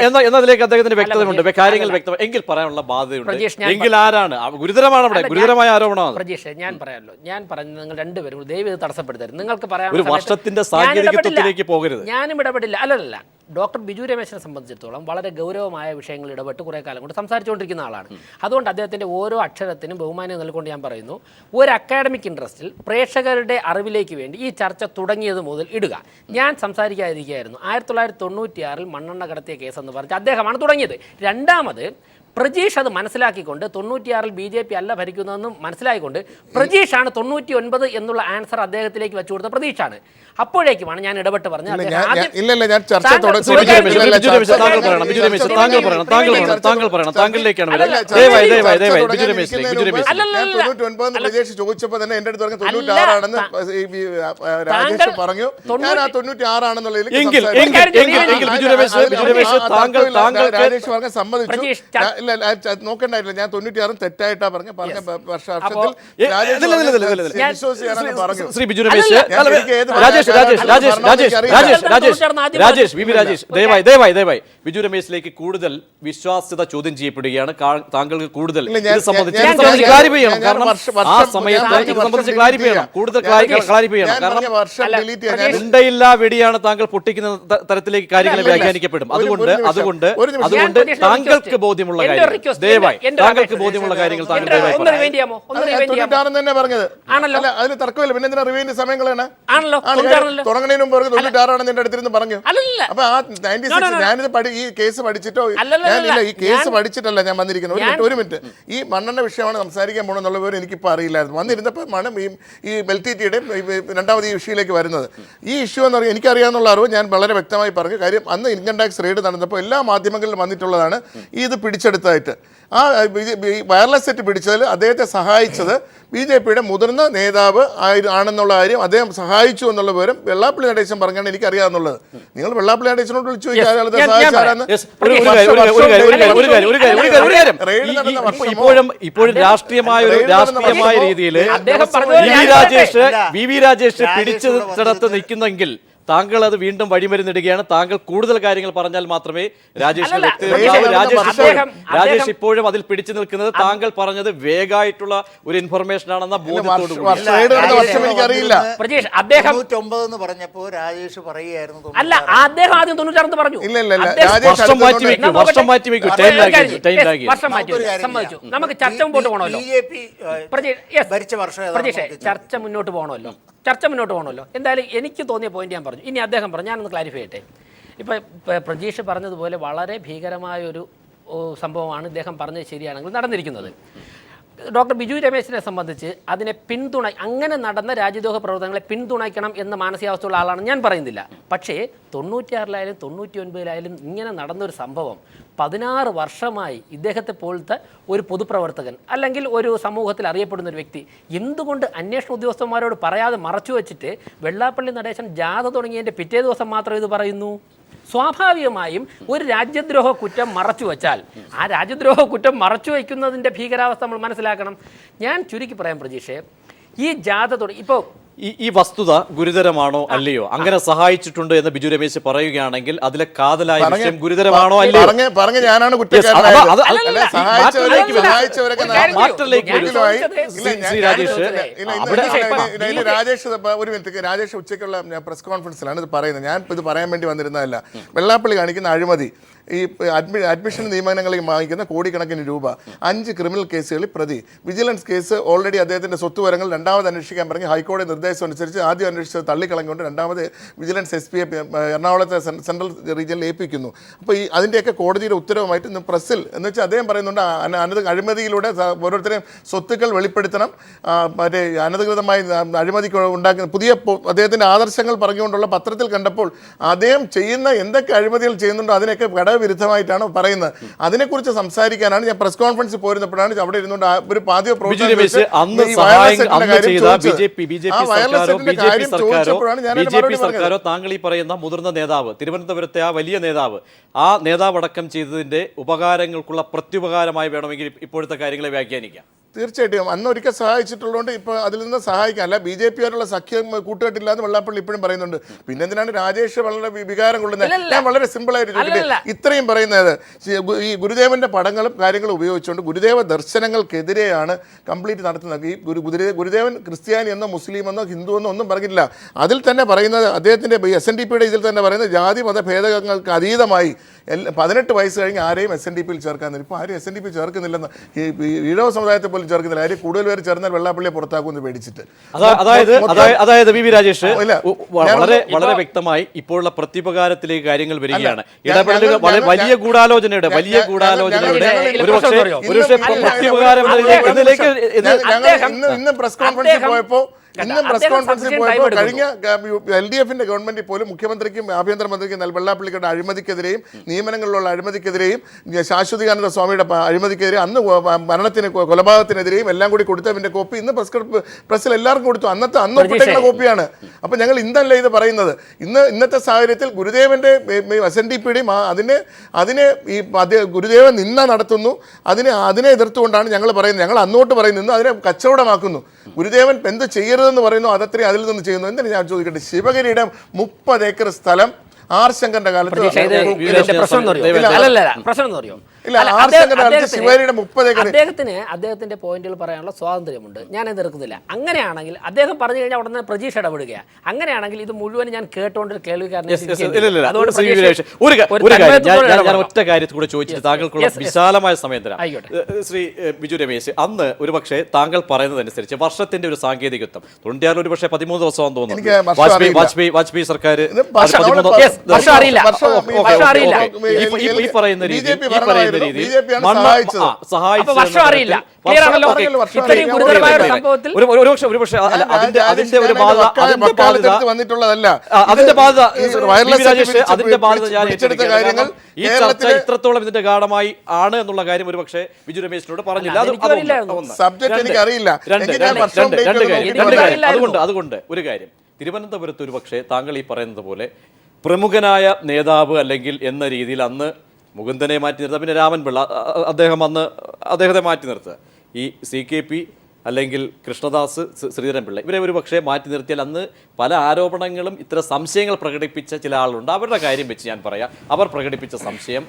എന്നതിലേക്ക് അദ്ദേഹത്തിന് വ്യക്തതയുണ്ട്, കാര്യങ്ങൾ വ്യക്തം എങ്കിൽ പറയാനുള്ള ബാധ്യതയുണ്ട്. എങ്കിൽ ആരാണ്? ഗുരുതരമാണ്, അവിടെ ഗുരുതരമായ ആരോപണമാണ്. പ്രജീഷ് ഞാൻ പറയാമല്ലോ, ഞാൻ പറയുന്നത് നിങ്ങൾ രണ്ടുപേരും ദയവ് ഇത് തടസ്സപ്പെടുത്തരുത്. നിങ്ങൾക്ക് പറയാൻ ഒരു വർഷത്തിന്റെ സാങ്കേതികത്വത്തിലേക്ക് പോകരുത്. ഞാനും ഇടപെടില്ല. അല്ലല്ല, ഡോക്ടർ ബിജു രമേശിനെ സംബന്ധിച്ചിടത്തോളം വളരെ ഗൗരവമായ വിഷയങ്ങൾ ഇടപെട്ട് കുറേ കാലം കൊണ്ട് സംസാരിച്ചുകൊണ്ടിരിക്കുന്ന ആളാണ്. അതുകൊണ്ട് അദ്ദേഹത്തിൻ്റെ ഓരോ അക്ഷരത്തിനും ബഹുമാനം നൽകിക്കൊണ്ട് ഞാൻ പറയുന്നു, ഒരു അക്കാഡമിക് ഇൻട്രസ്റ്റിൽ പ്രേക്ഷകരുടെ അറിവിലേക്ക് വേണ്ടി ഈ ചർച്ച തുടങ്ങിയത് മുതൽ ഇടുക. ഞാൻ സംസാരിക്കാതിരിക്കുകയായിരുന്നു. 1996 മണ്ണെണ്ണ കടത്തിയ കേസെന്ന് പറഞ്ഞ് അദ്ദേഹമാണ് തുടങ്ങിയത്. രണ്ടാമത് പ്രജീഷ് അത് മനസ്സിലാക്കിക്കൊണ്ട് 96 BJP അല്ല ഭരിക്കുന്നതെന്നും മനസ്സിലാക്കിക്കൊണ്ട് പ്രജീഷാണ് 99 എന്നുള്ള ആൻസർ അദ്ദേഹത്തിലേക്ക് വെച്ചു കൊടുത്ത പ്രതീക്ഷാണ്. അപ്പോഴേക്കുമാണ് ഞാൻ ഇടപെട്ട് പറഞ്ഞത് ചോദിച്ചപ്പോ തന്നെ എന്റെ അടുത്ത് പറഞ്ഞു 96 ആണെന്ന് രാജേഷ് പറഞ്ഞു. ഞാൻ ആ 96 ആണെന്നുള്ളതിൽ രാജേഷ് പറഞ്ഞ സമ്മതിച്ചു. ഇല്ല നോക്കണ്ടായില്ല, ഞാൻ 96 തെറ്റായിട്ടാ പറഞ്ഞ വർഷത്തിൽ ശ്രീ ബിജു രമേശ്, രാജേഷ് വി വി രാജേഷ്, ദയവായി ബിജു രമേശിലേക്ക് കൂടുതൽ വിശ്വാസ്യത ചോദ്യം ചെയ്യപ്പെടുകയാണ്. താങ്കൾക്ക് കൂടുതൽ ഇത് സംബന്ധിച്ച് ക്ലാരിഫൈ ചെയ്യണം. കാരണം ആ സമയത്ത് ഇത് സംബന്ധിച്ച് ക്ലാരിഫൈ ചെയ്യണം, കൂടുതൽ ക്ലാരിഫൈ ചെയ്യണം. കാരണം ഉണ്ടയില്ല വെടിയാണ് താങ്കൾ പൊട്ടിക്കുന്ന തരത്തിലേക്ക് കാര്യങ്ങൾ വ്യാഖ്യാനിക്കപ്പെടും. അതുകൊണ്ട് താങ്കൾക്ക് ബോധ്യമുള്ള കാര്യം ദയവായി താങ്കൾക്ക് ബോധ്യമുള്ള കാര്യങ്ങൾ താങ്കൾ ദയവായി തന്നെ പറഞ്ഞത് അതിന് തർക്കമില്ല. പിന്നെ എന്തിനാ റിവൈൻഡ് സമയങ്ങളാണ് തുടങ്ങുന്നതിന് മുമ്പ് 96 നിന്റെ അടുത്തിരുന്ന് പറഞ്ഞു. അപ്പൊ ആ 96 ഞാനിത് ഈ കേസ് പഠിച്ചിട്ടോ ഈ കേസ് പഠിച്ചിട്ടല്ല ഞാൻ വന്നിരിക്കുന്നത്. ഒരു മിനിറ്റ്, ഈ മണ്ണെണ്ണ വിഷയമാണ് സംസാരിക്കാൻ പോകണമെന്നുള്ള വിവരം എനിക്കിപ്പോൾ അറിയില്ലായിരുന്നു. വന്നിരുന്നപ്പോൾ ആണ് ഈ ബെൽറ്റിറ്റിയുടെയും രണ്ടാമത് ഈ ഇഷ്യൂയിലേക്ക് വരുന്നത്. ഈ ഇഷ്യൂ എന്ന് പറയുന്നത് എനിക്കറിയാവുന്ന അറിവ് ഞാൻ വളരെ വ്യക്തമായി പറഞ്ഞു. കാര്യം അന്ന് ഇൻകം ടാക്സ് റെയ്ഡ് നടന്നപ്പോൾ എല്ലാ മാധ്യമങ്ങളിലും വന്നിട്ടുള്ളതാണ് ഇത് പിടിച്ചെടുത്തതായിട്ട്. ആ വയർലെസ് സെറ്റ് പിടിച്ചതിൽ അദ്ദേഹത്തെ സഹായിച്ചത് BJPയുടെ മുതിർന്ന നേതാവ് ആണെന്നുള്ള കാര്യം അദ്ദേഹം സഹായിച്ചു എന്നുള്ള വിവരം വെള്ളാപ്പള്ളി നടേശൻ പറഞ്ഞാണ് എനിക്കറിയാവുന്നുള്ളത്. നിങ്ങൾ വെള്ളാപ്പള്ളി നടേശനോട് വിളിച്ചു ചോദിച്ചാൽ ഇപ്പോഴും രാഷ്ട്രീയമായ രീതിയിൽ വി വി രാജേഷ് പിടിച്ചെടുത്ത് നിൽക്കുന്നെങ്കിൽ താങ്കൾ അത് വീണ്ടും വഴിമരുന്നിടുകയാണ്. താങ്കൾ കൂടുതൽ കാര്യങ്ങൾ പറഞ്ഞാൽ മാത്രമേ രാജേഷ് ഇപ്പോഴും അതിൽ പിടിച്ചു നിൽക്കുന്നത് താങ്കൾ പറഞ്ഞത് വേഗമായിട്ടുള്ള ഒരു ഇൻഫർമേഷൻ ആണെന്ന ബോധ്യത്തോടു കൂടി. പറഞ്ഞപ്പോ രാജേഷ് പറയുകയായിരുന്നു അല്ല, അദ്ദേഹം ആദ്യം 96 പറഞ്ഞു. വർഷം മാറ്റി വെക്കൂ. നമുക്ക് ചർച്ച മുമ്പോട്ട് പോകണമല്ലോ. ഭരിച്ച വർഷം ചർച്ച മുന്നോട്ട് പോകണമല്ലോ. എന്തായാലും എനിക്ക് തോന്നിയ പോയിന്റ് ഞാൻ പറഞ്ഞു. ഇനി അദ്ദേഹം പറഞ്ഞു, ഞാനൊന്ന് ക്ലാരിഫൈ ചെയ്യട്ടെ. ഇപ്പോൾ പ്രജീഷ് പറഞ്ഞതുപോലെ വളരെ ഭീകരമായൊരു സംഭവമാണ് ഇദ്ദേഹം പറഞ്ഞത് ശരിയാണെങ്കിൽ നടന്നിരിക്കുന്നത്. ഡോക്ടർ ബിജു രമേശിനെ സംബന്ധിച്ച് അതിനെ അങ്ങനെ നടന്ന രാജ്യദ്രോഹ പ്രവർത്തനങ്ങളെ പിന്തുണയ്ക്കണം എന്ന മാനസികാവസ്ഥയുള്ള ആളാണ് ഞാൻ പറയുന്നില്ല. പക്ഷേ 96-ലായാലും 99-ലായാലും ഇങ്ങനെ നടന്നൊരു സംഭവം 16 വർഷമായി ഇദ്ദേഹത്തെ പോലത്തെ ഒരു പൊതുപ്രവർത്തകൻ അല്ലെങ്കിൽ ഒരു സമൂഹത്തിൽ അറിയപ്പെടുന്ന ഒരു വ്യക്തി എന്തുകൊണ്ട് അന്വേഷണ ഉദ്യോഗസ്ഥന്മാരോട് പറയാതെ മറച്ചു വെച്ചിട്ട് വെള്ളാപ്പള്ളി നടേശൻ ജാഥ തുടങ്ങിയതിൻ്റെ പിറ്റേ ദിവസം മാത്രം ഇത് പറയുന്നു? സ്വാഭാവികമായും ഒരു രാജ്യദ്രോഹ കുറ്റം മറച്ചു വച്ചാൽ ആ രാജ്യദ്രോഹ കുറ്റം മറച്ചു വയ്ക്കുന്നതിൻ്റെ ഭീകരാവസ്ഥ നമ്മൾ മനസ്സിലാക്കണം. ഞാൻ ചുരുക്കി പറയാം പ്രജീഷേ, ഈ ജാഥ ഇപ്പോൾ ഈ വസ്തുത ഗുരുതരമാണോ അല്ലയോ, അങ്ങനെ സഹായിച്ചിട്ടുണ്ട് എന്ന് ബിജു രമേശ് പറയുകയാണെങ്കിൽ അതിലെ കാതലായ വിഷയം ഗുരുതരമാണോ അല്ലയോ? രാജേഷ് ഉച്ചയ്ക്കുള്ള പ്രസ് കോൺഫറൻസിലാണ് ഇത് പറയുന്നത്. ഞാൻ ഇത് പറയാൻ വേണ്ടി വന്നിരുന്നതല്ല. വെള്ളാപ്പള്ളി കാണിക്കുന്ന അഴിമതി, ഈ അഡ്മിഷൻ നിയമനങ്ങളിൽ വാങ്ങിക്കുന്ന കോടിക്കണക്കിന് രൂപ, 5 ക്രിമിനൽ കേസുകളിൽ പ്രതി, വിജിലൻസ് കേസ് ഓൾറെഡി അദ്ദേഹത്തിൻ്റെ സ്വത്തുവരങ്ങൾ രണ്ടാമത് അന്വേഷിക്കാൻ പറഞ്ഞ് ഹൈക്കോടതി നിർദ്ദേശം അനുസരിച്ച് ആദ്യം അന്വേഷിച്ചത് തള്ളിക്കളഞ്ഞുകൊണ്ട് രണ്ടാമത് വിജിലൻസ് SP എറണാകുളത്തെ സെൻട്രൽ റീജിയനിൽ ഏൽപ്പിക്കുന്നു. അപ്പോൾ ഈ അതിൻ്റെയൊക്കെ കോടതിയുടെ ഉത്തരവുമായിട്ട് ഇന്ന് പ്രസ്സിൽ എന്ന് വെച്ചാൽ അദ്ദേഹം പറയുന്നുണ്ട് അഴിമതിയിലൂടെ ഓരോരുത്തരെയും സ്വത്തുക്കൾ വെളിപ്പെടുത്തണം, മറ്റേ അനധികൃതമായി അഴിമതി ഉണ്ടാക്കുന്ന പുതിയ അദ്ദേഹത്തിൻ്റെ ആദർശങ്ങൾ പറഞ്ഞുകൊണ്ടുള്ള പത്രത്തിൽ കണ്ടപ്പോൾ അദ്ദേഹം ചെയ്യുന്ന എന്തൊക്കെ അഴിമതികൾ ചെയ്യുന്നുണ്ടോ അതിനൊക്കെ വിരുദ്ധമായിട്ടാണ് പറയുന്നത്. അതിനെക്കുറിച്ച് സംസാരിക്കാനാണ് ഞാൻ പ്രസ് കോൺഫറൻസിൽ പോയിരുന്നപ്പോഴാണ് അവിടെ ഇരുന്നുകൊണ്ട് ഒരു പാതിയോ സർക്കാരോ താങ്കൾ ഈ പറയുന്ന മുതിർന്ന നേതാവ്, തിരുവനന്തപുരത്തെ ആ വലിയ നേതാവ്, ആ നേതാവ് അടക്കം ചെയ്തതിന്റെ ഉപകാരങ്ങൾക്കുള്ള പ്രത്യുപകാരമായി വേണമെങ്കിൽ ഇപ്പോഴത്തെ കാര്യങ്ങളെ വ്യാഖ്യാനിക്കാം. തീർച്ചയായിട്ടും അന്ന് ഒരിക്കൽ സഹായിച്ചിട്ടുള്ളതുകൊണ്ട് ഇപ്പോൾ അതിൽ നിന്ന് സഹായിക്കാം. അല്ല BJP-യായിട്ടുള്ള സഖ്യം കൂട്ടുകെട്ടില്ല എന്ന് വെള്ളാപ്പള്ളി ഇപ്പോഴും പറയുന്നുണ്ട്. പിന്നെ എന്തിനാണ് രാജേഷ് വളരെ വികാരം കൊള്ളുന്നത്? ഞാൻ വളരെ സിമ്പിളായിട്ട് ചോദിക്കട്ടെ, ഇത്രയും പറയുന്നത് ഈ ഗുരുദേവന്റെ പടങ്ങളും കാര്യങ്ങളും ഉപയോഗിച്ചുകൊണ്ട് ഗുരുദേവ ദർശനങ്ങൾക്കെതിരെയാണ് കംപ്ലീറ്റ് നടത്തുന്നത്. ഈ ഗുരുദേവൻ ക്രിസ്ത്യാനി എന്നോ മുസ്ലിം എന്നോ ഹിന്ദു എന്നോ ഒന്നും പറഞ്ഞിട്ടില്ല. അതിൽ തന്നെ പറയുന്നത് അദ്ദേഹത്തിൻ്റെ SNDP-യുടെ ഇതിൽ തന്നെ പറയുന്നത് ജാതി മത ഭേദങ്ങൾക്ക് അതീതമായി 18 വയസ്സ് കഴിഞ്ഞ് ആരെയും SNDP-യിൽ ചേർക്കാൻ. ഇപ്പോൾ ആരും SNDP ചേർക്കുന്നില്ലെന്ന്, ഈ ഈഴവ സമുദായത്തെ പോലും ചേർക്കുന്നില്ല. ആരും കൂടുതൽ പേര് ചേർന്നാൽ വെള്ളാപ്പള്ളിയെ പുറത്താക്കുമെന്ന് പേടിച്ചിട്ട്. അതായത് വി വി രാജേഷ് വളരെ വ്യക്തമായി ഇപ്പോഴുള്ള പ്രത്യുപകാരത്തിലേക്ക് കാര്യങ്ങൾ വരികയാണ്. ഇടപെടലുകൾ വലിയ ഗൂഢാലോചനയുടെ ഇന്ന് പ്രസ് കോൺഫറൻസിൽ പോയപ്പോൾ ഇന്നും പ്രസ് കോൺഫറൻസിൽ പോയപ്പോൾ കഴിഞ്ഞ LDF-ന്റെ ഗവൺമെന്റിൽ പോലും മുഖ്യമന്ത്രിക്കും ആഭ്യന്തരമന്ത്രിക്കും വെള്ളാപ്പള്ളിയുടെ അഴിമതിക്കെതിരെയും നിയമനങ്ങളിലുള്ള അഴിമതിക്കെതിരെയും ശാശ്വതികാനന്ദ സ്വാമിയുടെ അഴിമതിക്കെതിരെയും അന്ന് മരണത്തിന് കൊലപാതകത്തിനെതിരെയും എല്ലാം കൂടി കൊടുത്തതിന്റെ കോപ്പി ഇന്ന് പ്രസ്സിൽ എല്ലാവർക്കും കൊടുത്തു. അന്ന് ഒപ്പിട്ടേക്കുന്ന കോപ്പിയാണ്. അപ്പൊ ഞങ്ങൾ ഇന്നല്ല ഇത് പറയുന്നത്. ഇന്നത്തെ സാഹചര്യത്തിൽ ഗുരുദേവന്റെ SNDP-യുടെയും അതിനെ ഈ ഗുരുദേവൻ നിന്ന നടത്തുന്നു. അതിനെ എതിർത്തുകൊണ്ടാണ് ഞങ്ങൾ പറയുന്നത്. ഞങ്ങൾ അന്നോട്ട് പറയുന്നു, അതിനെ കച്ചവടമാക്കുന്നു. ഗുരുദേവൻ എന്ത് ചെയ്യരുതെന്ന് പറയുന്നു, അതത്രയും അതിൽ നിന്ന് ചെയ്യുന്നു. എന്തിനാ ഞാൻ ചോദിക്കട്ടെ, ശിവഗിരിയുടെ 30 ഏക്കർ സ്ഥലം ആർ ശങ്കറിന്റെ കാലത്ത് അദ്ദേഹത്തിന്റെ പോയിന്റുകൾ പറയാനുള്ള സ്വാതന്ത്ര്യമുണ്ട്, ഞാൻ എതിർക്കുന്നില്ല. അങ്ങനെയാണെങ്കിൽ അദ്ദേഹം പറഞ്ഞു കഴിഞ്ഞാൽ ഉടനെ പ്രജീഷ് ഇടപെടുകയാണ്. അങ്ങനെയാണെങ്കിൽ ഇത് മുഴുവൻ ഞാൻ കേട്ടോണ്ട് കേൾവിക്കാരനെ ഒറ്റ കാര്യത്തിൽ കൂടെ ചോദിച്ചിട്ട് താങ്കൾക്കുള്ള വിശാലമായ സമയം തരാം. ശ്രീ ബിജു രമേശ്, അന്ന് ഒരുപക്ഷെ താങ്കൾ പറയുന്നതനുസരിച്ച് വർഷത്തിന്റെ ഒരു സാങ്കേതികത്വം 96 ഒരുപക്ഷെ 13 ദിവസമാണെന്ന് തോന്നുന്നു വാജ്പേയി സർക്കാർ അറിയില്ല. ഈ പറയുന്ന രീതി ഒരുപക്ഷെ അതിന്റെ ഒരു വന്നിട്ടുള്ളതല്ല. അതിന്റെ ബാധ്യത ഞാൻ ഏറ്റെടുക്കുന്ന ഈ ചർച്ച ഇത്രത്തോളം ഇതിന്റെ ഗാഢമായി ആണ് എന്നുള്ള കാര്യം ഒരുപക്ഷെ ബിജു രമേശിനോട് പറഞ്ഞില്ല. അതുകൊണ്ട് ഒരു കാര്യം, തിരുവനന്തപുരത്ത് ഒരുപക്ഷെ താങ്കൾ ഈ പറയുന്നത് പോലെ പ്രമുഖനായ നേതാവ് അല്ലെങ്കിൽ എന്ന രീതിയിൽ അന്ന് മുകുന്ദനെ മാറ്റി നിർത്തുക, പിന്നെ രാമൻപിള്ള അദ്ദേഹത്തെ മാറ്റി നിർത്തുക, ഈ CKP അല്ലെങ്കിൽ കൃഷ്ണദാസ്, ശ്രീധരൻപിള്ള ഇവരെ ഒരു പക്ഷേ മാറ്റി നിർത്തിയാൽ അന്ന് പല ആരോപണങ്ങളും ഇത്തരം സംശയങ്ങൾ പ്രകടിപ്പിച്ച ചില ആളുണ്ട്. അവരുടെ കാര്യം വെച്ച് ഞാൻ പറയാം. അവർ പ്രകടിപ്പിച്ച സംശയം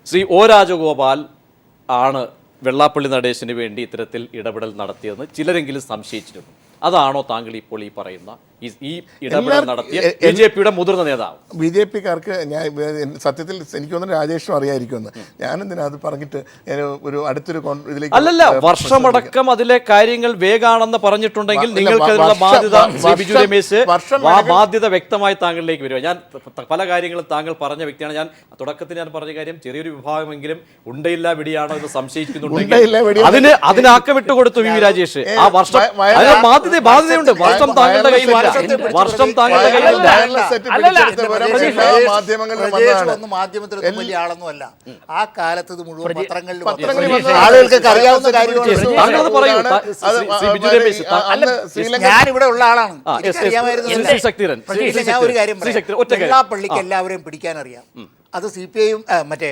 ശ്രീ O രാജഗോപാൽ ആണ് വെള്ളാപ്പള്ളി നടേശന് വേണ്ടി ഇത്തരത്തിൽ ഇടപെടൽ നടത്തിയതെന്ന് ചിലരെങ്കിലും സംശയിച്ചിരുന്നു. അതാണോ താങ്കൾ ഇപ്പോൾ ഈ പറയുന്ന ഈ ഇടപെടൽ നടത്തിയ BJP-യുടെ മുതിർന്ന നേതാവ്? BJP-കാർക്ക് ഞാൻ സത്യത്തിൽ എനിക്ക് തോന്നുന്നു രാജേഷും അറിയാമായിരിക്കുമെന്ന്. ഞാനെന്തിനാ അത് പറഞ്ഞിട്ട് ഒരു അടുത്തൊരു ഇതിലേക്ക് അല്ലല്ല, വർഷമടക്കം അതിലെ കാര്യങ്ങൾ വേഗാണെന്ന് പറഞ്ഞിട്ടുണ്ടെങ്കിൽ നിങ്ങൾക്ക് അതിനുള്ള ബാധ്യത ബിജു രമേശ് ബാധ്യത വ്യക്തമായി താങ്കളിലേക്ക് വരിക. ഞാൻ പല കാര്യങ്ങളും താങ്കൾ പറഞ്ഞ വ്യക്തിയാണ്. ഞാൻ തുടക്കത്തിൽ ഞാൻ പറഞ്ഞ കാര്യം ചെറിയൊരു വിഭാഗമെങ്കിലും ഉണ്ടയില്ല വിടിയാണോ എന്ന് സംശയിക്കുന്നുണ്ടെങ്കിൽ അതിനാക്കം വിട്ടുകൊടുത്തു വി രാജേഷ്. ആ വർഷം ബാധ്യതയുണ്ട്. വർഷം താങ്കളുടെ കയ്യിലില്ല. വർഷം താങ്കളുടെ കയ്യിലില്ല. മാധ്യമത്തിലൊന്നും വലിയ ആളൊന്നും അല്ല. ആ കാലത്ത് ഇത് മുഴുവൻ പത്രങ്ങളിലും ആളുകൾക്ക് അറിയാവുന്ന കാര്യമാണ്. ഞാൻ ഇവിടെ ഉള്ള ആളാണ്. ഞാൻ ഒരു കാര്യം പറയാം, പള്ളിക്ക് എല്ലാവരെയും പിടിക്കാൻ അറിയാം. അത് CPI-യും മറ്റേ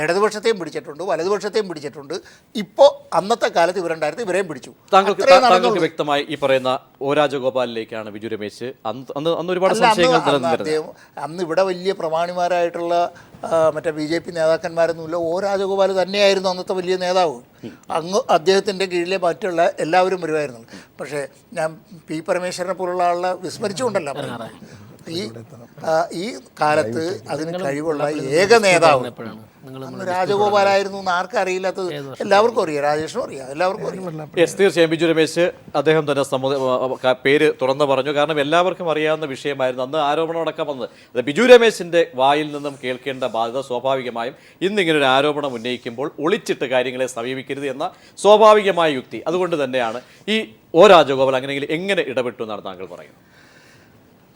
ഇടതുപക്ഷത്തെയും പിടിച്ചിട്ടുണ്ട്, വലതുപക്ഷത്തെയും പിടിച്ചിട്ടുണ്ട്. ഇപ്പോൾ അന്നത്തെ കാലത്ത് ഇവരുണ്ടായിരുന്നു, ഇവരെയും പിടിച്ചു. താങ്കൾക്ക് വ്യക്തമായി ഈ പറയുന്ന O രാജഗോപാലിലേക്കാണ് ബിജു രമേശ് അന്ന് ഒരുപാട് സംശയങ്ങൾ നിലനിന്നിരുന്നത്. അന്ന് ഇവിടെ വലിയ പ്രമാണിമാരായിട്ടുള്ള മറ്റേ BJP നേതാക്കന്മാരൊന്നുമില്ല. O രാജഗോപാൽ തന്നെയായിരുന്നു അന്നത്തെ വലിയ നേതാവ്. അദ്ദേഹത്തിൻ്റെ കീഴിലെ മറ്റുള്ള എല്ലാവരും വരുമായിരുന്നു. പക്ഷേ ഞാൻ P പരമേശ്വരനെ പോലുള്ള ആളെ വിസ്മരിച്ചുകൊണ്ടല്ല പറയുന്നത്. ഈ കാലത്ത് അതിന് കഴിവുള്ള ഏക നേതാവ് രാജഗോപാലായിരുന്നു എന്ന് ആർക്കും അറിയില്ലാത്തത് എല്ലാവർക്കും അറിയാം. രാജേഷിനും അറിയാം, എല്ലാവർക്കും അറിയാം. തീർച്ചയായും ബിജു രമേശ് അദ്ദേഹം തന്നെ പേര് തുറന്നു പറഞ്ഞു. കാരണം എല്ലാവർക്കും അറിയാവുന്ന വിഷയമായിരുന്നു. അന്ന് ആരോപണം അടക്കം വന്നത് ബിജു രമേശിന്റെ വായിൽ നിന്നും കേൾക്കേണ്ട ബാധ്യത സ്വാഭാവികമായും ഇന്നിങ്ങനെ ഒരു ആരോപണം ഉന്നയിക്കുമ്പോൾ ഒളിച്ചിട്ട് കാര്യങ്ങളെ സമീപിക്കരുത് എന്ന സ്വാഭാവികമായ യുക്തി. അതുകൊണ്ട് തന്നെയാണ് ഈ O രാജഗോപാൽ അങ്ങനെയെങ്കിൽ എങ്ങനെ ഇടപെട്ടു എന്നാണ് താങ്കൾ പറയുന്നത്?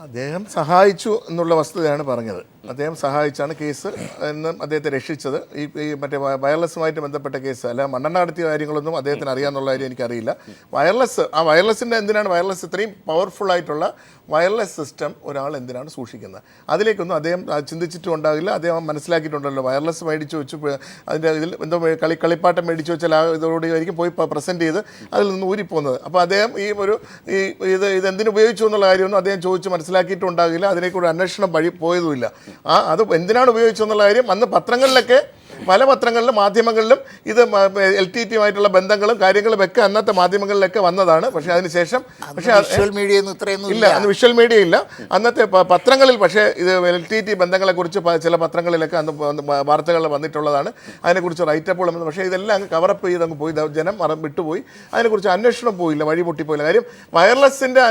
അദ്ദേഹം സഹായിച്ചു എന്നുള്ള വസ്തുതയാണ് പറഞ്ഞത്. അദ്ദേഹം സഹായിച്ചാണ് കേസ് എന്ന് അദ്ദേഹത്തെ രക്ഷിച്ചത്. ഈ മറ്റേ വയർലെസ്സുമായിട്ട് ബന്ധപ്പെട്ട കേസ് അല്ല, മണ്ണെണ്ണ നടത്തിയ കാര്യങ്ങളൊന്നും അദ്ദേഹത്തിന് അറിയാമെന്നുള്ള കാര്യം എനിക്കറിയില്ല. വയർലെസ്സിൻ്റെ എന്തിനാണ് വയർലെസ് ഇത്രയും പവർഫുൾ ആയിട്ടുള്ള വയർലെസ് സിസ്റ്റം ഒരാൾ എന്തിനാണ് സൂക്ഷിക്കുന്നത്? അതിലേക്കൊന്നും അദ്ദേഹം ചിന്തിച്ചിട്ടും ഉണ്ടാകില്ല. അദ്ദേഹം മനസ്സിലാക്കിയിട്ടുണ്ടല്ലോ, വയർലെസ് മേടിച്ച് വെച്ച് അതിൻ്റെ ഇതിൽ എന്തോ കളിപ്പാട്ടം മേടിച്ച് വെച്ചാൽ ആ ഇതോടെ ആയിരിക്കും പോയി പ്രസൻറ്റ് ചെയ്ത് അതിൽ നിന്ന് ഊരിപ്പോകുന്നത്. അപ്പോൾ അദ്ദേഹം ഇത് എന്തിനു ഉപയോഗിച്ചു എന്നുള്ള കാര്യമൊന്നും അദ്ദേഹം ചോദിച്ച് മനസ്സിലാക്കിയിട്ടുണ്ടാകില്ല. അതിനെക്കൂടെ അന്വേഷണം വഴി പോയതുമില്ല. അത് എന്തിനാണ് ഉപയോഗിച്ചതെന്നുള്ള കാര്യം അന്ന് പത്രങ്ങളിലൊക്കെ പല പത്രങ്ങളിലും മാധ്യമങ്ങളിലും ഇത് LTT-യുമായിട്ടുള്ള ബന്ധങ്ങളും കാര്യങ്ങളും ഒക്കെ അന്നത്തെ മാധ്യമങ്ങളിലൊക്കെ വന്നതാണ്. പക്ഷേ അതിനുശേഷം വിഷ്വൽ മീഡിയ ഇല്ല, അന്ന് വിഷ്വൽ മീഡിയ ഇല്ല. അന്നത്തെ പത്രങ്ങളിൽ പക്ഷേ ഇത് LTT ബന്ധങ്ങളെക്കുറിച്ച് ചില പത്രങ്ങളിലൊക്കെ അന്ന് വാർത്തകൾ വന്നിട്ടുള്ളതാണ്. അതിനെക്കുറിച്ച് റൈറ്റപ്പുകൾ വന്നു. പക്ഷേ ഇതെല്ലാം അങ്ങ് കവറപ്പ് ചെയ്ത് അങ്ങ് പോയി, ജനം വിട്ടുപോയി. അതിനെക്കുറിച്ച് അന്വേഷണം പോയില്ല, വഴി പൊട്ടിപ്പോയില്ല. കാര്യം വയർലെസ്സിൻ്റെ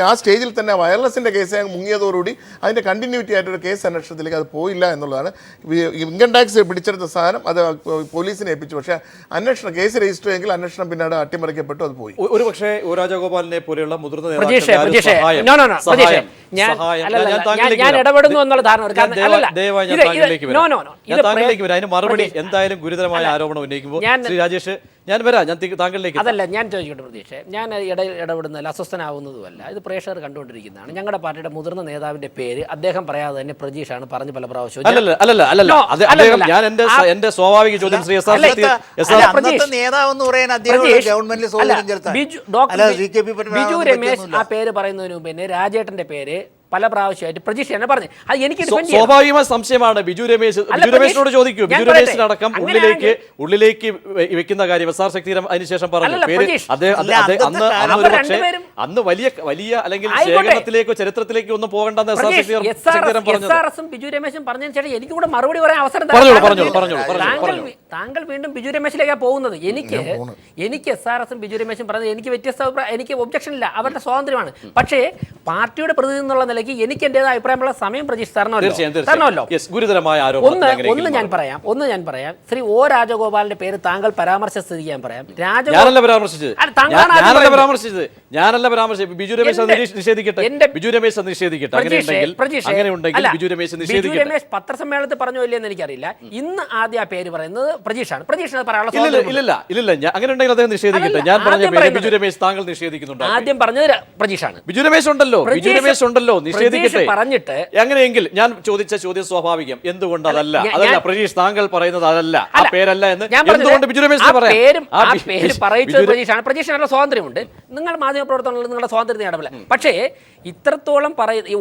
ആ സ്റ്റേജിൽ തന്നെ വയർലെസ്സിൻ്റെ കേസ് അങ്ങ് മുങ്ങിയതോടുകൂടി അതിൻ്റെ കണ്ടിന്യൂറ്റി ആയിട്ടൊരു കേസ് അന്വേഷണത്തിലേക്ക് അത് പോയില്ല എന്നുള്ളതാണ്. ഇൻകം ടാക്സ് പിടിച്ച പിടിച്ചെടുത്ത സാധനം അത് പോലീസിനെ ഏൽപ്പിച്ചു. പക്ഷേ അന്വേഷണം കേസ് രജിസ്റ്റർ ചെയ്തെങ്കിൽ അന്വേഷണം പിന്നീട് അട്ടിമറിക്കപ്പെട്ടു, അത് പോയി. ഒരു പക്ഷേ ഒ രാജഗോപാലിനെ പോലെയുള്ള മുതിർന്ന ഞാൻ ഇടപെടുന്നു എന്നുള്ള ധാരണ താങ്കളിലേക്ക് വരാം. അതിന് മറുപടി എന്തായാലും ഗുരുതരമായ ആരോപണം ഉന്നയിക്കുമ്പോൾ ശ്രീ രാജേഷ് ഞാൻ വരാം, ഞാൻ താങ്കളിലേക്ക്. അതല്ല ഞാൻ ചോദിക്കട്ടെ പ്രതീക്ഷ, ഞാൻ ഇടപെടുന്നതിൽ അസ്വസ്ഥനാവുന്നതുമല്ല. ഇത് പ്രേക്ഷകർ കണ്ടുകൊണ്ടിരിക്കുന്നതാണ്. ഞങ്ങളുടെ പാർട്ടിയുടെ മുതിർന്ന നേതാവിന്റെ പേര് അദ്ദേഹം പറയാതെ തന്നെ പ്രജീഷാണ് പറഞ്ഞ് പല പ്രാവശ്യവും. ഞാൻ എന്റെ സ്വാഭാവിക ചോദ്യം ശ്രീ ബിജു രമേശ് ആ പേര് പറയുന്നതിന് മുമ്പ് തന്നെ രാജേട്ടന്റെ പേര് പല പ്രാവശ്യമായിട്ട് പ്രതീക്ഷ തന്നെ പറഞ്ഞു. അത് എനിക്ക് സ്വാഭാവികമായ സംശയമാണ്. ബിജു രമേശിനോട് ചോദിക്കൂ. ബിജു രമേശിനടക്കം ഉള്ളിലേക്ക് വെക്കുന്ന കാര്യം SR ശക്തിധരൻ അതിനുശേഷം പറഞ്ഞു. പേര് അന്ന് വലിയ അല്ലെങ്കിൽ ശേഖരണത്തിലേക്കോ ചരിത്രത്തിലേക്കോ ഒന്നും പോകണ്ടെന്ന് SR ശക്തിധരൻ പറഞ്ഞു. ബിജു രമേശും പറഞ്ഞതിന് ശേഷം എനിക്ക് കൂടെ മറുപടി പറയാൻ അവസരം. താങ്കൾ വീണ്ടും ബിജു രമേശിലേക്കാണ് പോകുന്നത്. എനിക്ക് SRSും ബിജു രമേശും പറഞ്ഞത് എനിക്ക് വ്യത്യസ്ത എനിക്ക് ഒബ്ജക്ഷൻ ഇല്ല, അവരുടെ സ്വാതന്ത്ര്യമാണ്. പക്ഷേ പാർട്ടിയുടെ പ്രതിനിധി എന്നുള്ള നിലയ്ക്ക് എനിക്ക് എന്റേതായ അഭിപ്രായമുള്ള സമയം പ്രതീക്ഷ തരണമല്ലോ. ഒന്ന് ഞാൻ പറയാം. ശ്രീ ഒ രാജഗോപാലിന്റെ പേര് താങ്കൾ പരാമർശിച്ച സ്ഥിതിക്ക് ഞാൻ പറയാം. ഞാനല്ല പരാമർശിച്ചത്. ബിജു രമേശ് നിഷേധിക്കട്ടെ. അങ്ങനെയുണ്ടെങ്കിൽ ബിജു രമേശ് പത്രസമ്മേളനത്തിൽ പറഞ്ഞോ ഇല്ലെന്ന് എനിക്കറിയില്ല. ഇന്ന് ആദ്യം ആ പേര് പറയുന്നത് പ്രജീഷാണ്. ഇല്ല അങ്ങനെ ഉണ്ടെങ്കിൽ അദ്ദേഹം നിഷേധിക്കട്ടെ. ഞാൻ പറഞ്ഞ പേര് ബിജു രമേശ് താങ്കൾ നിഷേധിക്കുന്നുണ്ട്. ആദ്യം പറഞ്ഞത് പ്രജീഷാണ്. ബിജു രമേശ് ഉണ്ടല്ലോ നിഷേധിക്കട്ടെ. പറഞ്ഞിട്ട് അങ്ങനെയെങ്കിൽ ഞാൻ ചോദിച്ച ചോദ്യം സ്വാഭാവികം. എന്തുകൊണ്ട് അതല്ല പ്രജീഷ് താങ്കൾ പറയുന്നത് അതല്ല, ആ പേരല്ല എന്ന് എന്തുകൊണ്ട് ബിജു രമേശ് പ്രജീഷാണ്. പ്രജീഷിനുള്ള സ്വാതന്ത്ര്യമുണ്ട്. നിങ്ങൾ മാധ്യമപ്രവർത്തനങ്ങളിൽ നിങ്ങളുടെ സ്വാതന്ത്ര്യം ഇടപെടില്ല. പക്ഷേ ഇത്രത്തോളം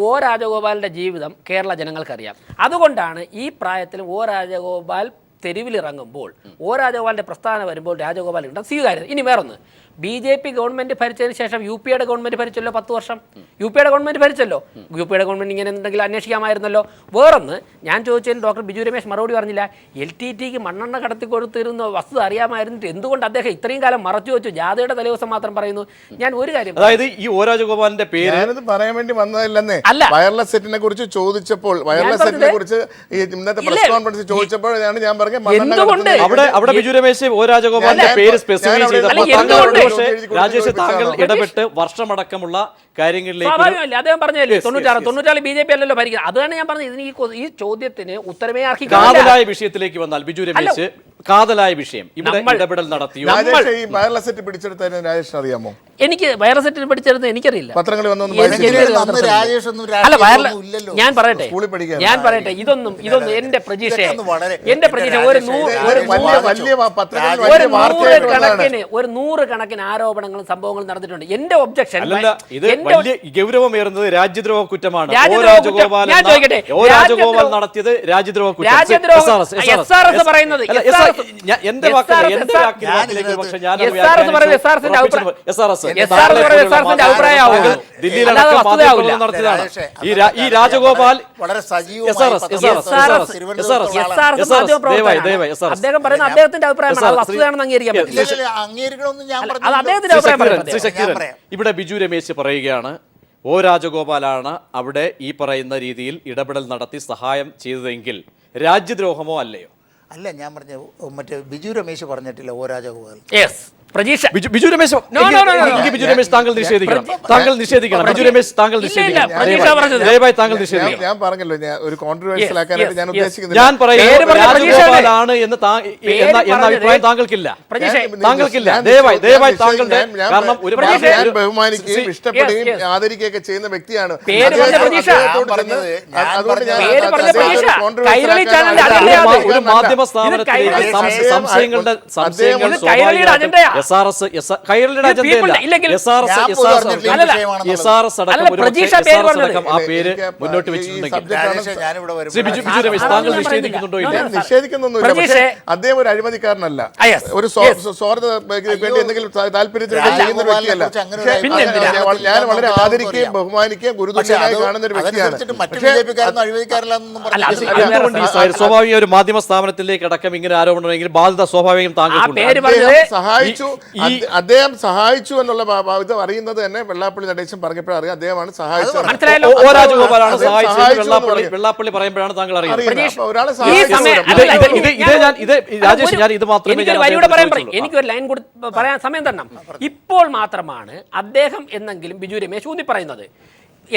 ഒ രാജഗോപാലിന്റെ ജീവിതം കേരള ജനങ്ങൾക്കറിയാം. അതുകൊണ്ടാണ് ഈ പ്രായത്തിൽ ഒ രാജഗോപാൽ തെരുവിലിറങ്ങുമ്പോൾ ഒ രാജഗോപാലിന്റെ പ്രസ്താവന വരുമ്പോൾ രാജഗോപാൽ ഉണ്ടാകും സ്വീകാര്യത. ഇനി വേറൊന്ന്, BJP ഗവൺമെന്റ് ഭരിച്ചതിന് ശേഷം UPയുടെ ഗവൺമെന്റ് ഭരിച്ചല്ലോ 10 വർഷം. UPയുടെ ഗവൺമെന്റ് ഭരിച്ചല്ലോ. UPയുടെ ഗവൺമെന്റ് ഇങ്ങനെ എന്തെങ്കിലും അന്വേഷിക്കാമായിരുന്നല്ലോ. വേറൊന്ന് ഞാൻ ചോദിച്ചതിന് ഡോക്ടർ ബിജു രമേശ് മറുപടി പറഞ്ഞില്ല. LTTക്ക് മണ്ണെണ്ണ കടത്തി കൊടുത്തിരുന്ന വസ്തുത അറിയാമായിരുന്നിട്ട് എന്തുകൊണ്ട് അദ്ദേഹം ഇത്രയും കാലം മറച്ചു വെച്ചു? ജാഥയുടെ തലേദിവസം മാത്രം പറയുന്നു. ഞാൻ ഒരു കാര്യം, അതായത് ഈ ഒ രാജഗോപാലിന്റെ പേര് ഞാനത് പറയാൻ വേണ്ടി വന്നതല്ലെന്നേ. വയർലെസ് സെറ്റിനെ കുറിച്ച് ചോദിച്ചപ്പോൾ ഇന്നത്തെ പ്രസ് കോൺഫറൻസിൽ ചോദിച്ചപ്പോഴാണ് ഞാൻ പറഞ്ഞത് അവിടെ ബിജു രമേശ് ഒ രാജഗോപാലിന്റെ പേര് സ്പെസിഫൈ ചെയ്തപ്പോൾ രാജേഷ് താങ്കൾ ഇടപെട്ട് വർഷമടക്കമുള്ള കാര്യങ്ങളിലേക്ക് അദ്ദേഹം പറഞ്ഞല്ലേ 96 BJP അല്ലല്ലോ ഭരിക്കുന്നത്. അതാണ് ഞാൻ പറഞ്ഞത്. ഇതിന് ഈ ചോദ്യത്തിന് ഉത്തരമേ കാതലായ വിഷയത്തിലേക്ക് വന്നാൽ ബിജു രമേശ് കാതലായ വിഷയം ഇവിടെ ഇടപെടൽ നടത്തിയോ? വയർലെസ് സെറ്റ് പിടിച്ചെടുത്തതിന് രാജേഷ് അറിയാമോ? എനിക്ക് വയർലെസ് സെറ്റ് പിടിച്ചെടുത്ത് എനിക്കറിയില്ല. പത്രങ്ങളിൽ ഞാൻ പറയട്ടെ ഇതൊന്നും എന്റെ പ്രതീക്ഷ ഒരു 100 കണക്കിന് ആരോപണങ്ങളും സംഭവങ്ങളും നടന്നിട്ടുണ്ട്. എന്റെ ഒബ്ജക്ഷൻ ഗൗരവമേറുന്നത് രാജ്യദ്രോഹ കുറ്റമാണ്. രാജഗോപാൽ നടത്തിയത് രാജ്യദ്രോഹ കുറ്റം. പറയുന്നത് എന്റെ വാക്കിലേക്ക് പക്ഷേ ഞാൻ ഈ രാജഗോപാൽ വളരെ അദ്ദേഹം പറയുന്ന അദ്ദേഹത്തിന്റെ അഭിപ്രായമാണ്, വസ്തുതയാണെന്ന് അംഗീകരിക്കാൻ പറ്റില്ല. ഇവിടെ ബിജു രമേശ് പറയുകയാണ് ഒ രാജഗോപാലാണ് അവിടെ ഈ പറയുന്ന രീതിയിൽ ഇടപെടൽ നടത്തി സഹായം ചെയ്തതെങ്കിൽ രാജ്യദ്രോഹമോ അല്ലയോ? അല്ല, ഞാൻ പറഞ്ഞ മറ്റേ ബിജു രമേശ് പറഞ്ഞിട്ടില്ല ഒ രാജഗോപാൽ. ബിജു രമേശ് താങ്കൾ നിഷേധിക്കണം. ദയവായി താങ്കൾ നിഷേധിക്കണം. ഞാൻ പറഞ്ഞല്ലോ, ഒരു കോൺട്രവേഴ്സ്യൽ ആക്കാനായിട്ട് ഞാൻ ഉദ്ദേശിക്കുന്നില്ല. ഞാൻ പറയുന്നത് രാജഗോപാലാണ് എന്ന അഭിപ്രായം താങ്കൾക്കില്ല. ദയവായി താങ്കളുടെ, കാരണം ഞാൻ ബഹുമാനിക്കുകയും ഇഷ്ടപ്പെടുകയും ആദരിക്കുകയൊക്കെ ചെയ്യുന്ന വ്യക്തിയാണ്. ഒരു മാധ്യമ സ്ഥാപനത്തിലേക്ക് സംശയങ്ങളുടെ കൈരളിയുടെ ആ പേര് മുന്നോട്ട് വെച്ചിട്ടുണ്ടെങ്കിൽ താങ്കൾ നിഷേധിക്കുന്നുണ്ടോ? നിഷേധിക്കുന്നൊന്നുമില്ല. അദ്ദേഹം ഒരു അഴിമതിക്കാരനല്ല, ഒരു സ്വാർത്ഥ വേണ്ടി എന്തെങ്കിലും താല്പര്യത്തിന് ചെയ്യുന്ന ഒരു വ്യക്തിയല്ല. ഞാൻ വളരെ ആദരിക്കുകയും ബഹുമാനിക്കുകയും ഗുരുതുല്യനായി കാണുന്ന ഒരു വ്യക്തിയാണ്. സ്വാഭാവിക ഒരു മാധ്യമ സ്ഥാപനത്തിലേക്ക് അടക്കം ഇങ്ങനെ ആരോപണമെങ്കിൽ ബാധ്യത സ്വാഭാവികം താങ്കൾ സഹായിച്ചു അദ്ദേഹം സഹായിച്ചു എന്നുള്ള ഇത് അറിയുന്നത് തന്നെ വെള്ളാപ്പള്ളി നടേശൻ പറഞ്ഞപ്പോഴേ അറിയാം അദ്ദേഹമാണ് സഹായിച്ചത്. മനസ്സിലായല്ലോ. ഒ രാജഗോപാലാണ് സഹായിച്ചത് വെള്ളാപ്പള്ളി പറയുമ്പോഴാണ് താങ്കൾ അറിയുന്നത്. ഒരാളെ രാജേഷ്, ഞാൻ ഇത് മാത്രമേ എനിക്കൊരു ലൈൻ കൂടി പറയാൻ സമയം തരണം. ഇപ്പോൾ മാത്രമാണ് അദ്ദേഹം എന്നെങ്കിലും ബിജു രമേശ് ഊന്നി പറയുന്നത്.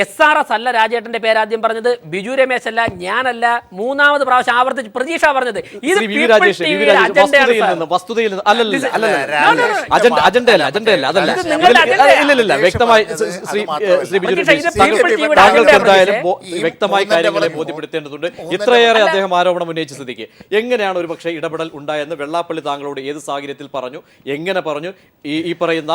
SRS അല്ല രാജേട്ടന്റെ പേരാദ്യം പറഞ്ഞത്, ബിജു രമേശ് അല്ല, ഞാനല്ല, മൂന്നാമത് പ്രാവശ്യം ആവർത്തിച്ച് പ്രതീക്ഷ പറഞ്ഞത്. ഇത് വസ്തുതയിൽ നിന്ന് അജണ്ടയല്ല. വ്യക്തമായി ശ്രീ ബിജു രമേശ്, താങ്കൾക്ക് എന്തായാലും വ്യക്തമായി കാര്യങ്ങളെ ബോധ്യപ്പെടുത്തേണ്ടതുണ്ട്. ഇത്രയേറെ അദ്ദേഹം ആരോപണം ഉന്നയിച്ച സ്ഥിതിക്ക് എങ്ങനെയാണ് ഒരു പക്ഷേ ഇടപെടൽ ഉണ്ടായെന്ന് വെള്ളാപ്പള്ളി താങ്കളോട് ഏത് സാഹചര്യത്തിൽ പറഞ്ഞു, എങ്ങനെ പറഞ്ഞു, ഈ പറയുന്ന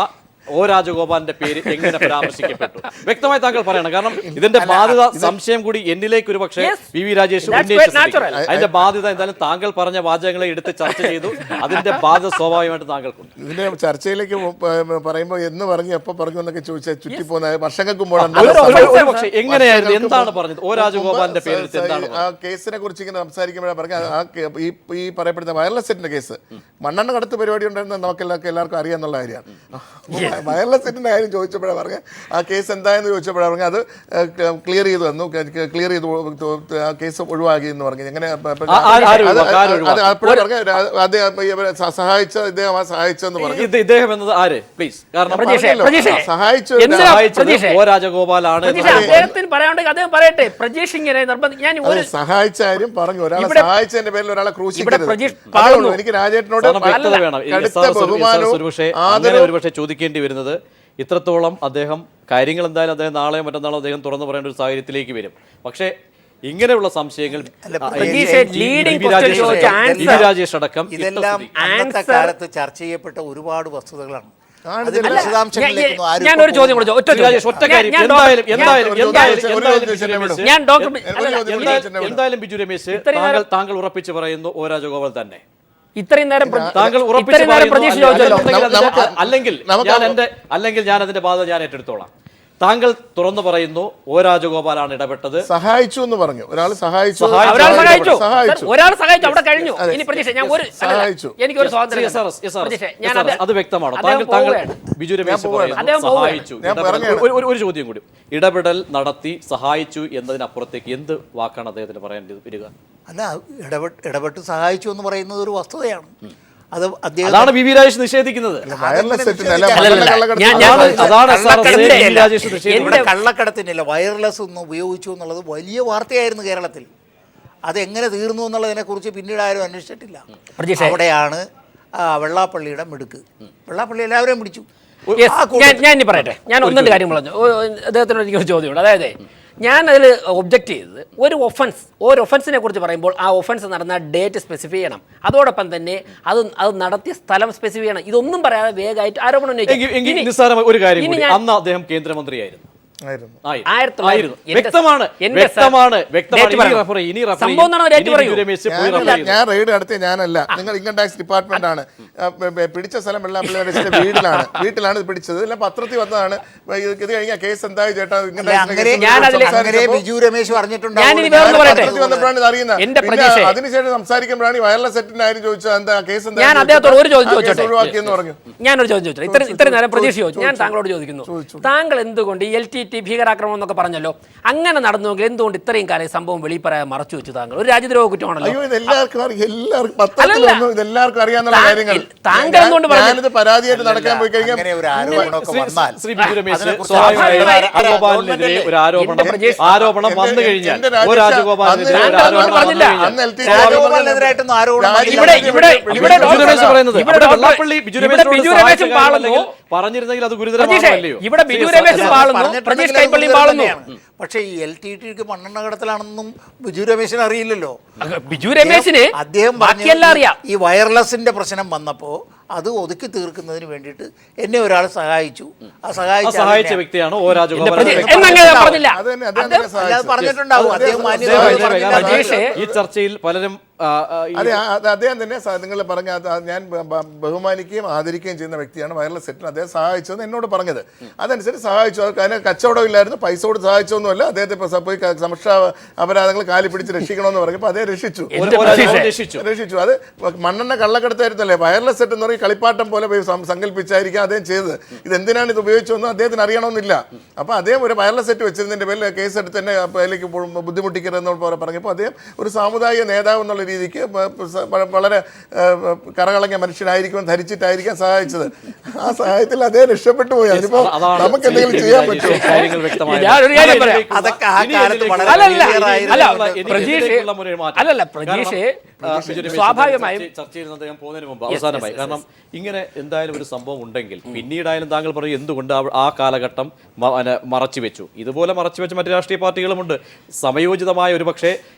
ഒ രാജഗോപാലിന്റെ പേര് എങ്ങനെ പരാമർശിക്കപ്പെട്ടു വ്യക്തമായി താങ്കൾ പറയണം. കാരണം ഇതിന്റെ ബാധ്യത സംശയം കൂടി എന്നിലേക്ക് ഒരു പക്ഷേ വി രാജേഷ് ഉന്നയിച്ചു. അതിന്റെ ബാധ്യത എന്തായാലും താങ്കൾ പറഞ്ഞ വാചകങ്ങളെ എടുത്ത് ചർച്ച ചെയ്തു. അതിന്റെ ബാധ്യത സ്വാഭാവികമായിട്ട് താങ്കൾക്കുണ്ട്. ഇതിന്റെ ചർച്ചയിലേക്ക് പറയുമ്പോൾ എന്ന് പറഞ്ഞു എപ്പോ പറഞ്ഞു എന്നൊക്കെ ചോദിച്ചാൽ ചുറ്റിപ്പോകുന്ന വർഷങ്ങൾക്ക് പക്ഷേ എങ്ങനെയായിരുന്നു, എന്താണ് പറഞ്ഞത് ഒ രാജഗോപാലിന്റെ പേര്? ആ കേസിനെ കുറിച്ച് ഇങ്ങനെ സംസാരിക്കുമ്പോഴാണ് പറഞ്ഞ ഈ പറയപ്പെടുന്ന വയർലെസ് സെറ്റിന്റെ കേസ് മണ്ണെണ്ണ കടത്ത് പരിപാടി ഉണ്ടായിരുന്ന എല്ലാവർക്കും അറിയാന്നുള്ള കാര്യമാണ്. വയർലെസ് സെറ്റിന്റെ കാര്യം ചോദിച്ചപ്പോഴാണ് പറഞ്ഞ ആ കേസ് എന്തായെന്ന് ചോദിച്ചപ്പോഴാണ് പറഞ്ഞ അത് ക്ലിയർ ചെയ്ത് തന്നു, ക്ലിയർ ചെയ്ത് ആ കേസ് ഒഴിവാക്കി എന്ന് പറഞ്ഞു. എങ്ങനെ സഹായിച്ച ഇദ്ദേഹം സഹായിച്ചെന്ന് പറഞ്ഞു. ഇദ്ദേഹം എന്നത് ആര് പ്ലീസ്? കാരണം സഹായിച്ചു രാജഗോപാലാണ് സഹായിച്ച കാര്യം പറഞ്ഞു. ഒരാളെ സഹായിച്ചതിന്റെ പേരിൽ ഒരാളെ ക്രൂശിക്കരുത്. എനിക്ക് രാജേട്ടനോട് കടുത്ത ബഹുമാനവും ഒരുപക്ഷെ ചോദിക്കേണ്ടി വരുന്നത് ഇത്രത്തോളം അദ്ദേഹം കാര്യങ്ങൾ എന്തായാലും അദ്ദേഹം നാളെയോ മറ്റന്നാളോ അദ്ദേഹം തുറന്നു പറയേണ്ട ഒരു സാഹചര്യത്തിലേക്ക് വരും. പക്ഷേ ഇങ്ങനെയുള്ള സംശയങ്ങൾ രാജേഷ് അടക്കം ഇതെല്ലാം അന്നത്തെ കാലത്ത് ചർച്ച ചെയ്യപ്പെട്ട ഒരുപാട് വസ്തുതകളാണ്. ഞാനൊരു ചോദ്യം എന്തായാലും ബിജു രമേശ് താങ്കൾ ഉറപ്പിച്ച് പറയുന്നു ഒ രാജഗോപാൽ തന്നെ. ഇത്രയും നേരം താങ്കൾ ഉറപ്പിച്ച് പ്രതീക്ഷ ചോദിച്ചല്ലോ. അല്ലെങ്കിൽ ഞാൻ അതിന്റെ ബാധ ഞാൻ ഏറ്റെടുത്തോളാം. താങ്കൾ തുറന്നു പറയുന്നു ഒ രാജഗോപാലാണ് ഇടപെട്ടത്, സഹായിച്ചു എന്ന് പറഞ്ഞു. ഒരാൾ സഹായിച്ചു, അവിടെ കഴിഞ്ഞു. ഇനി പ്രതീക്ഷ ഞാൻ എനിക്കൊരു അത് വ്യക്തമാണോ? താങ്കൾ ബിജു രമേശ് സഹായിച്ചു. ഒരു ചോദ്യം കൂടി, ഇടപെടൽ നടത്തി സഹായിച്ചു എന്നതിനപ്പുറത്തേക്ക് എന്ത് വാക്കാണ് അദ്ദേഹത്തിന് പറയാൻ വരിക? അല്ല, ഇടപെട്ട് സഹായിച്ചു എന്ന് പറയുന്നത് ഒരു വസ്തുതയാണ്. അതാണ് വി രാജേഷ് നിഷേധിക്കുന്നത്. കള്ളക്കടത്തിനല്ല, വയർലെസ് ഒന്ന് ഉപയോഗിച്ചു എന്നുള്ളത് വലിയ വാർത്തയായിരുന്നു കേരളത്തിൽ. അതെങ്ങനെ തീർന്നു എന്നുള്ളതിനെ കുറിച്ച് പിന്നീട് ആരും അന്വേഷിച്ചിട്ടില്ല. അവിടെയാണ് വെള്ളാപ്പള്ളിയുടെ മിടുക്ക്. വെള്ളാപ്പള്ളി എല്ലാവരെയും പിടിച്ചു. ഞാൻ ഇനി പറയട്ടെ, ഞാൻ ഒന്നിന്റെ കാര്യം പറഞ്ഞു. അദ്ദേഹത്തിനോട് എനിക്കൊരു ചോദ്യമുണ്ട്. അതായത് ഞാൻ അതിൽ ഒബ്ജക്റ്റ് ചെയ്തത് ഒരു ഒഫൻസിനെ കുറിച്ച് പറയുമ്പോൾ ആ ഒഫൻസ് നടന്ന ഡേറ്റ് സ്പെസിഫൈ ചെയ്യണം. അതോടൊപ്പം തന്നെ അത് നടത്തിയ സ്ഥലം സ്പെസിഫൈ ചെയ്യണം. ഇതൊന്നും പറയാതെ വേഗമായിട്ട് ആരോപണം ഉന്നയിക്കും. ഒരു കാര്യം, അന്ന് അദ്ദേഹം കേന്ദ്രമന്ത്രിയായിരുന്നു. ഞാൻ റെയ്ഡ് നടത്തിയ ഞാനല്ല, നിങ്ങൾ ഇൻകം ടാക്സ് ഡിപ്പാർട്ട്മെന്റ് ആണ്. പിടിച്ച സ്ഥലം വെള്ളാപ്പള്ളിയുടെ വീട്ടിലാണ് ഇത് പിടിച്ചത്. എല്ലാം പത്രത്തിൽ വന്നതാണ്. ഇത് കഴിഞ്ഞ കേസ് എന്തായി ചേട്ടാ? ബിജു രമേശ് പറഞ്ഞിട്ടുണ്ട്. വന്നപ്പോഴാണ് ഇത് അറിയുന്നത്. അതിനുശേഷം സംസാരിക്കുമ്പോഴാണ് വയർലെസ് സെറ്റിന്റെ കാര്യം ചോദിച്ചത്. എന്താ കേസ് എന്താ ഒഴിവാക്കിയെന്ന് പറഞ്ഞു. ഞാനൊരു ചോദ്യം ചോദിച്ചു. ഇത്രയും നേരം പ്രതീക്ഷ ചോദിച്ചു. ഞാൻ താങ്കളോട് ചോദിക്കുന്നു, താങ്കൾ എന്തുകൊണ്ട് LTT ഭീകരാക്രമണം എന്നൊക്കെ പറഞ്ഞല്ലോ, അങ്ങനെ നടന്നുവെങ്കിൽ എന്തുകൊണ്ട് ഇത്രയും കാലം സംഭവം വെളി പറയാൻ മറച്ചു വെച്ചു? താങ്കൾ ഒരു രാജ്യദ്രോഹ കുറ്റമാണല്ലോ. എല്ലാവർക്കും അറിയാവുന്ന കാര്യങ്ങൾ. താങ്കൾ എന്തുകൊണ്ട് ഞാനിത് പരാതിയായിട്ട് നടക്കാൻ പോയി കഴിഞ്ഞാൽ ആരോപണം വന്നു കഴിഞ്ഞാൽ പറഞ്ഞിരുന്നെങ്കിൽ അത് ഗുരുതരമാണല്ലോ. ഇവിടെ ബിജു രമേശും പാളുന്നു, പ്രതീഷ് കൈപ്പള്ളിയും പാളുന്നു. പക്ഷേ ഈ LTTക്ക് മണ്ണെണ്ണ കടത്തിലാണെന്നും ബിജു രമേശിന് അറിയില്ലല്ലോ. ബിജു രമേശിന് അദ്ദേഹം ബാക്കിയെല്ലാം അറിയാം. ഈ വയർലെസിന്റെ പ്രശ്നം വന്നപ്പോൾ അത് ഒതുക്കി തീർക്കുന്നതിന് വേണ്ടിയിട്ട് എന്നെ ഒരാൾ സഹായിച്ചു. ആ സഹായിച്ച വ്യക്തിയാണ് ഒ രാജഗോപാൽ. പറഞ്ഞിട്ടുണ്ടാവും. ഈ ചർച്ചയിൽ പലരും അതെ അദ്ദേഹം തന്നെ നിങ്ങൾ പറഞ്ഞ ഞാൻ ബഹുമാനിക്കുകയും ആദരിക്കുകയും ചെയ്യുന്ന വ്യക്തിയാണ്. വയർലെസ് സെറ്റിന് അദ്ദേഹം സഹായിച്ചതെന്ന് എന്നോട് പറഞ്ഞത്. അതനുസരിച്ച് സഹായിച്ചു. അതിന് കച്ചവടം ഇല്ലായിരുന്നു, പൈസ കൊടുത്ത് സഹായിച്ചൊന്നുമല്ല. അദ്ദേഹത്തെ പോയി സംരക്ഷ അപരാധങ്ങൾ കാലി പിടിച്ച് രക്ഷിക്കണമെന്ന് പറഞ്ഞപ്പോൾ അദ്ദേഹം രക്ഷിച്ചു. അത് മണ്ണെണ്ണ കള്ളക്കടത്തായിരുന്നല്ലേ. വയർലെസ് സെറ്റ് എന്ന് പറയും കളിപ്പാട്ടം പോലെ സങ്കല്പിച്ചായിരിക്കും അദ്ദേഹം ചെയ്തത്. ഇതെന്തിനാണ് ഇത് ഉപയോഗിച്ചതെന്നും അദ്ദേഹത്തിന് അറിയണമെന്നില്ല. അപ്പോൾ അദ്ദേഹം ഒരു വയർലെസ് സെറ്റ് വെച്ചിരുന്നതിൻ്റെ പേരിൽ കേസെടുത്ത് തന്നെ അതിലേക്ക് ബുദ്ധിമുട്ടിക്കരുതെന്ന് പറഞ്ഞപ്പോൾ അദ്ദേഹം ഒരു സാമുദായിക നേതാവ് എന്നുള്ള രീതിക്ക് വളരെ കറകളങ്ങിയ മനുഷ്യനായിരിക്കും ധരിച്ചിട്ടായിരിക്കാം സഹായിച്ചത്. ആ സഹായത്തിൽ അദ്ദേഹം രക്ഷപ്പെട്ടു പോയി. അതിനിപ്പോ നമുക്ക് എന്തെങ്കിലും ചെയ്യാൻ പറ്റുമോ? സ്വാഭാവികമായും ചർച്ച ചെയ്യുന്നത് അദ്ദേഹം പോകുന്നതിന് മുമ്പ് അവസാനമായി, കാരണം ഇങ്ങനെ എന്തായാലും ഒരു സംഭവം ഉണ്ടെങ്കിൽ പിന്നീടായാലും താങ്കൾ പറയും എന്തുകൊണ്ട് ആ കാലഘട്ടം മറച്ചു വെച്ചു. ഇതുപോലെ മറച്ചു വെച്ച മറ്റു രാഷ്ട്രീയ പാർട്ടികളുമുണ്ട്. സമയോചിതമായ ഒരു പക്ഷേ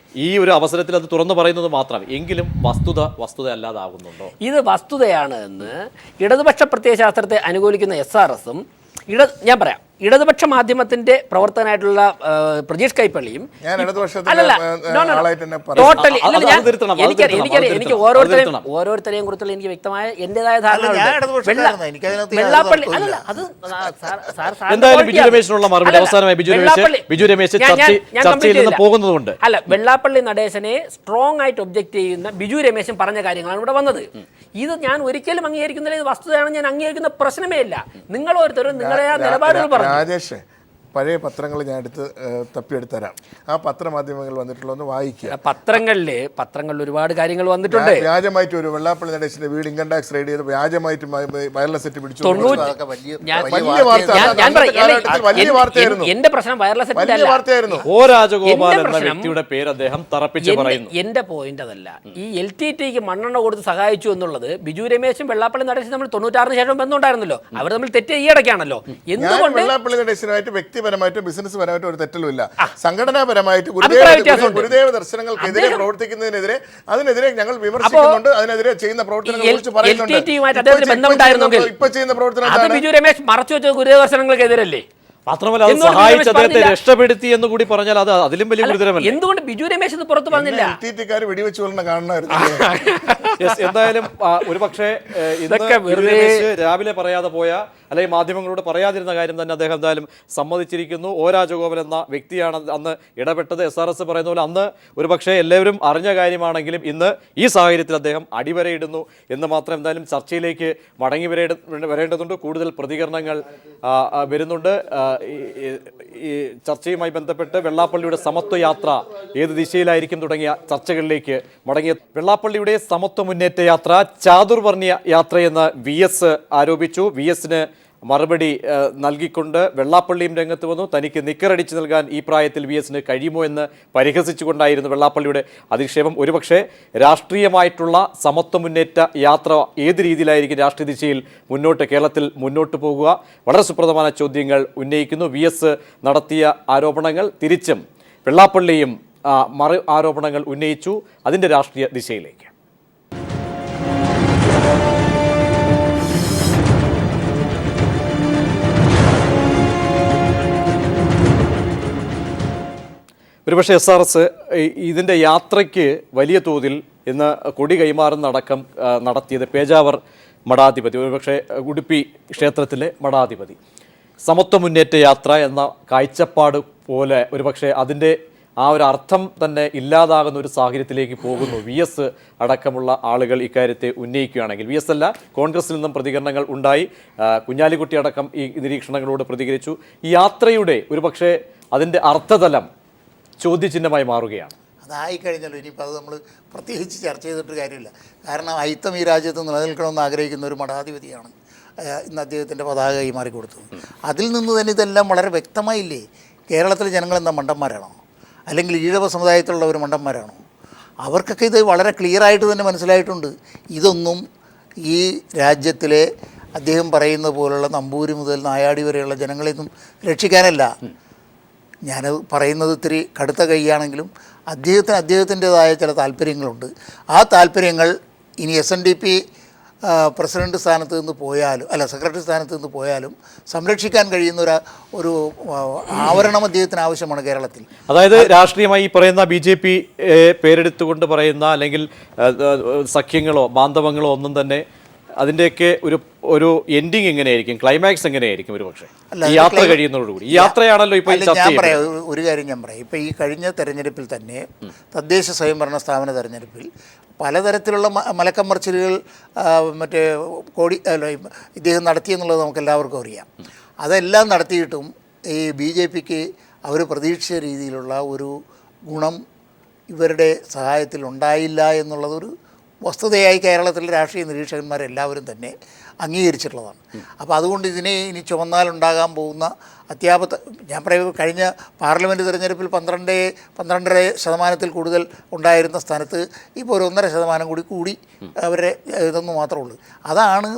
ഈ ഒരു അവസരത്തിൽ അത് തുറന്നു പറയുന്നത് മാത്രം. എങ്കിലും വസ്തുത അല്ലാതാകുന്നുണ്ടോ? ഇത് വസ്തുതയാണ് എന്ന് ഇടതുപക്ഷ പ്രത്യയശാസ്ത്രത്തെ അനുകൂലിക്കുന്ന SRSഉം ഞാൻ പറയാം ഇടതുപക്ഷ മാധ്യമത്തിന്റെ പ്രവർത്തകനായിട്ടുള്ള പ്രജീഷ് കൈപ്പള്ളിയും എനിക്ക് ഓരോരുത്തരെയും കുറിച്ചുള്ള എനിക്ക് വ്യക്തമായ എന്റേതായ ധാരണ. വെള്ളാപ്പള്ളി അല്ലല്ല അത് അല്ല, വെള്ളാപ്പള്ളി നടേശനെ സ്ട്രോങ് ആയിട്ട് ഒബ്ജക്ട് ചെയ്യുന്ന ബിജു രമേശൻ പറഞ്ഞ കാര്യങ്ങളാണ് ഇവിടെ വന്നത്. ഇത് ഞാൻ ഒരിക്കലും അംഗീകരിക്കുന്നില്ല. ഇത് വസ്തുതയാണ്, ഞാൻ അംഗീകരിക്കുന്ന പ്രശ്നമേ ഇല്ല. നിങ്ങൾ ഓരോരുത്തരും നിങ്ങളുടെ നിലപാടുകൾ പറഞ്ഞു. രാജേഷ്, പഴയ പത്രങ്ങൾ ഞാൻ തപ്പിയെടുത്ത് തരാം. ആ പത്രമാധ്യമങ്ങൾ വന്നിട്ടുള്ളതെന്ന് വായിക്കുക. പത്രങ്ങളിൽ ഒരുപാട് കാര്യങ്ങൾ വന്നിട്ടുണ്ട്. വ്യാജമായിട്ട് ഒരു വെള്ളാപ്പള്ളി നടേശന്റെ വീട് ഇൻകം ടാക്സ് റെയ്ഡ് ചെയ്ത് വ്യാജമായിട്ട് വയർലെസ് സെറ്റ് പിടിച്ചു. വലിയ വാർത്തയായിരുന്നു. എന്റെ പ്രശ്നം വയർലെസ് സെറ്റ് വാർത്തയായിരുന്നു. ഓ രാജഗോപാൽ എന്ന വ്യക്തിയുടെ പേര് അദ്ദേഹം തറപ്പിച്ച് പറയുന്നു. എന്റെ പോയിന്റ് അതല്ല. ഈ LTTക്ക് മണ്ണെണ്ണ കൊടുത്ത് സഹായിച്ചു എന്നുള്ളത് ബിജു രമേശും വെള്ളാപ്പള്ളി നടേശൻ നമ്മൾ 96 ശേഷം ബന്ധമുണ്ടായിരുന്നല്ലോ. അവർ തമ്മിൽ തെറ്റ് ഈയടക്കാണല്ലോ. എന്തുകൊണ്ട് വെള്ളാപ്പള്ളി നടേശനായിട്ട് വ്യക്തിപരമായിട്ടും ബിസിനസ് പരമായിട്ടും ഒരു തെറ്റലുമില്ല. സംഘടനാപരമായിട്ട് ഗുരുദേവ ദർശനങ്ങൾക്കെതിരെ പ്രവർത്തിക്കുന്നതിനെതിരെ അതിനെതിരെ ഞങ്ങൾ വിമർശിക്കുന്നുണ്ട്. അതിനെതിരെ ചെയ്യുന്ന പ്രവർത്തനങ്ങളെ കുറിച്ച് പറയുന്നുണ്ട്. ഇപ്പൊ ചെയ്യുന്ന പ്രവർത്തനം ബിജു രമേശ് മറച്ചു വെച്ച ഗുരുദേവ ദർശനങ്ങൾക്കെതിരല്ലേ? മാത്രമല്ല അത് സഹായിച്ച് അദ്ദേഹത്തെ രക്ഷപ്പെടുത്തി എന്ന് കൂടി പറഞ്ഞാൽ അത് അതിലും വലിയ ഗുരുതരമല്ല. എന്തുകൊണ്ട് ബിജു രമേശ് ഇത് പുറത്ത് പറഞ്ഞില്ല? വെടിവെച്ച് കൊല്ലണ കാണണമായിരുന്നു. എന്തായാലും ഒരു പക്ഷേ രാവിലെ പറയാതെ പോയ അല്ലെങ്കിൽ മാധ്യമങ്ങളോട് പറയാതിരുന്ന കാര്യം തന്നെ അദ്ദേഹം എന്തായാലും സമ്മതിച്ചിരിക്കുന്നു. O രാജഗോപാൽ എന്ന വ്യക്തിയാണ് അന്ന് ഇടപെട്ടത്. SRS പറയുന്ന പോലെ അന്ന് ഒരു പക്ഷേ എല്ലാവരും അറിഞ്ഞ കാര്യമാണെങ്കിലും ഇന്ന് ഈ സാഹചര്യത്തിൽ അദ്ദേഹം അടിവരയിടുന്നു എന്ന് മാത്രം. എന്തായാലും ചർച്ചയിലേക്ക് മടങ്ങി വരേണ്ടതുണ്ട്. കൂടുതൽ പ്രതികരണങ്ങൾ വരുന്നുണ്ട്. ഈ ചർച്ചയുമായി ബന്ധപ്പെട്ട് വെള്ളാപ്പള്ളിയുടെ സമത്വ യാത്ര ഏത് ദിശയിലായിരിക്കും തുടങ്ങിയ ചർച്ചകളിലേക്ക് മടങ്ങിയ വെള്ളാപ്പള്ളിയുടെ സമത്വ മുന്നേറ്റ യാത്ര ചാതുർവർണ്ണയ യാത്രയെന്ന് VS ആരോപിച്ചു. VSന് മറുപടി നൽകിക്കൊണ്ട് വെള്ളാപ്പള്ളിയും രംഗത്ത് വന്നു. തനിക്ക് നിക്കറടിച്ച് നൽകാൻ ഈ പ്രായത്തിൽ VSന് കഴിയുമോ എന്ന് പരിഹസിച്ചുകൊണ്ടായിരുന്നു വെള്ളാപ്പള്ളിയുടെ അധിക്ഷേപം. ഒരുപക്ഷെ രാഷ്ട്രീയമായിട്ടുള്ള സമത്വ മുന്നേറ്റ യാത്ര ഏത് രീതിയിലായിരിക്കും രാഷ്ട്രീയ ദിശയിൽ കേരളത്തിൽ മുന്നോട്ട് പോകുക? വളരെ സുപ്രധാന ചോദ്യങ്ങൾ ഉന്നയിക്കുന്നു. VS നടത്തിയ ആരോപണങ്ങൾ തിരിച്ചും വെള്ളാപ്പള്ളിയും മറു ആരോപണങ്ങൾ ഉന്നയിച്ചു. അതിൻ്റെ രാഷ്ട്രീയ ദിശയിലേക്ക് ഒരുപക്ഷെ SRS ഇതിൻ്റെ യാത്രയ്ക്ക് വലിയ തോതിൽ ഇന്ന് കൊടി കൈമാറുന്നടക്കം നടത്തിയത് പേജാവർ മഠാധിപതി, ഒരുപക്ഷെ ഉടുപ്പി ക്ഷേത്രത്തിലെ മഠാധിപതി. സമത്വ മുന്നേറ്റ യാത്ര എന്ന കാഴ്ചപ്പാട് പോലെ ഒരുപക്ഷെ അതിൻ്റെ ആ ഒരു അർത്ഥം തന്നെ ഇല്ലാതാകുന്ന ഒരു സാഹചര്യത്തിലേക്ക് പോകുന്നു. VS അടക്കമുള്ള ആളുകൾ ഇക്കാര്യത്തെ ഉന്നയിക്കുകയാണെങ്കിൽ. VS അല്ല, കോൺഗ്രസിൽ നിന്നും പ്രതികരണങ്ങൾ ഉണ്ടായി. കുഞ്ഞാലിക്കുട്ടി അടക്കം ഈ നിരീക്ഷണങ്ങളോട് പ്രതികരിച്ചു. ഈ യാത്രയുടെ ഒരുപക്ഷെ അതിൻ്റെ അർത്ഥതലം ചോദ്യചിഹ്നമായി മാറുകയാണ്. അതായിക്കഴിഞ്ഞല്ലോ. ഇനിയിപ്പോൾ അത് നമ്മൾ പ്രത്യേകിച്ച് ചർച്ച ചെയ്തിട്ട് കാര്യമില്ല. കാരണം അയിത്തം ഈ രാജ്യത്ത് നിലനിൽക്കണമെന്ന് ആഗ്രഹിക്കുന്ന ഒരു മഠാധിപതിയാണ് ഇന്ന് അദ്ദേഹത്തിൻ്റെ പതാക കൈമാറി കൊടുത്തത്. അതിൽ നിന്ന് തന്നെ ഇതെല്ലാം വളരെ വ്യക്തമായില്ലേ? കേരളത്തിലെ ജനങ്ങളെന്താ മണ്ടന്മാരാണോ? അല്ലെങ്കിൽ ഈഴവ സമുദായത്തിലുള്ളവർ മണ്ടന്മാരാണോ? അവർക്കൊക്കെ ഇത് വളരെ ക്ലിയറായിട്ട് തന്നെ മനസ്സിലായിട്ടുണ്ട്. ഇതൊന്നും ഈ രാജ്യത്തിലെ അദ്ദേഹം പറയുന്ന പോലുള്ള നമ്പൂരി മുതൽ നായാടി വരെയുള്ള ജനങ്ങളെയൊന്നും രക്ഷിക്കാനല്ല. ഞാൻ പറയുന്നത് ഇത്തിരി കടുത്ത കൈയാണെങ്കിലും അദ്ദേഹത്തിൻ്റേതായ ചില താല്പര്യങ്ങളുണ്ട്. ആ താല്പര്യങ്ങൾ ഇനി SNDP പ്രസിഡന്റ് സ്ഥാനത്ത് നിന്ന് പോയാലും അല്ല സെക്രട്ടറി സ്ഥാനത്ത് നിന്ന് പോയാലും സംരക്ഷിക്കാൻ കഴിയുന്ന ഒരു ആവരണം അദ്ദേഹത്തിന് ആവശ്യമാണ് കേരളത്തിൽ. അതായത് രാഷ്ട്രീയമായി ഈ പറയുന്ന BJP പേരെടുത്തുകൊണ്ട് പറയുന്ന അല്ലെങ്കിൽ സഖ്യങ്ങളോ ബാന്ധവങ്ങളോ ഒന്നും തന്നെ അതിൻ്റെയൊക്കെ ഒരു എൻഡിങ് എങ്ങനെയായിരിക്കും, ക്ലൈമാക്സ് എങ്ങനെയായിരിക്കും ഒരു പക്ഷേ ഈ യാത്ര കഴിയുന്നതോടുകൂടി? ഈ യാത്രയാണല്ലോ ഇപ്പോൾ ഞാൻ പറയാം, ഒരു കാര്യം ഞാൻ പറയാം. ഇപ്പോൾ ഈ കഴിഞ്ഞ തെരഞ്ഞെടുപ്പിൽ തന്നെ തദ്ദേശ സ്വയംഭരണ സ്ഥാപന തെരഞ്ഞെടുപ്പിൽ പലതരത്തിലുള്ള മലക്കമർച്ചിലുകൾ മറ്റേ ഇദ്ദേഹം നടത്തിയെന്നുള്ളത് നമുക്ക് എല്ലാവർക്കും അറിയാം. അതെല്ലാം നടത്തിയിട്ടും ഈ BJPക്ക് അവർ പ്രതീക്ഷിച്ച രീതിയിലുള്ള ഒരു ഗുണം ഇവരുടെ സഹായത്തിൽ ഉണ്ടായില്ല എന്നുള്ളതൊരു വസ്തുതയായി കേരളത്തിലെ രാഷ്ട്രീയ നിരീക്ഷകന്മാരെല്ലാവരും തന്നെ അംഗീകരിച്ചിട്ടുള്ളതാണ്. അപ്പോൾ അതുകൊണ്ട് ഇതിനെ ഇനി ചുമന്നാലുണ്ടാകാൻ പോകുന്ന ഞാൻ പറയുമ്പോൾ കഴിഞ്ഞ പാർലമെൻറ്റ് തിരഞ്ഞെടുപ്പിൽ 12.5% കൂടുതൽ ഉണ്ടായിരുന്ന സ്ഥാനത്ത് ഇപ്പോൾ ഒരു 1.5% കൂടി അവരുടെ ഇതൊന്നും മാത്രമേ ഉള്ളൂ. അതാണ്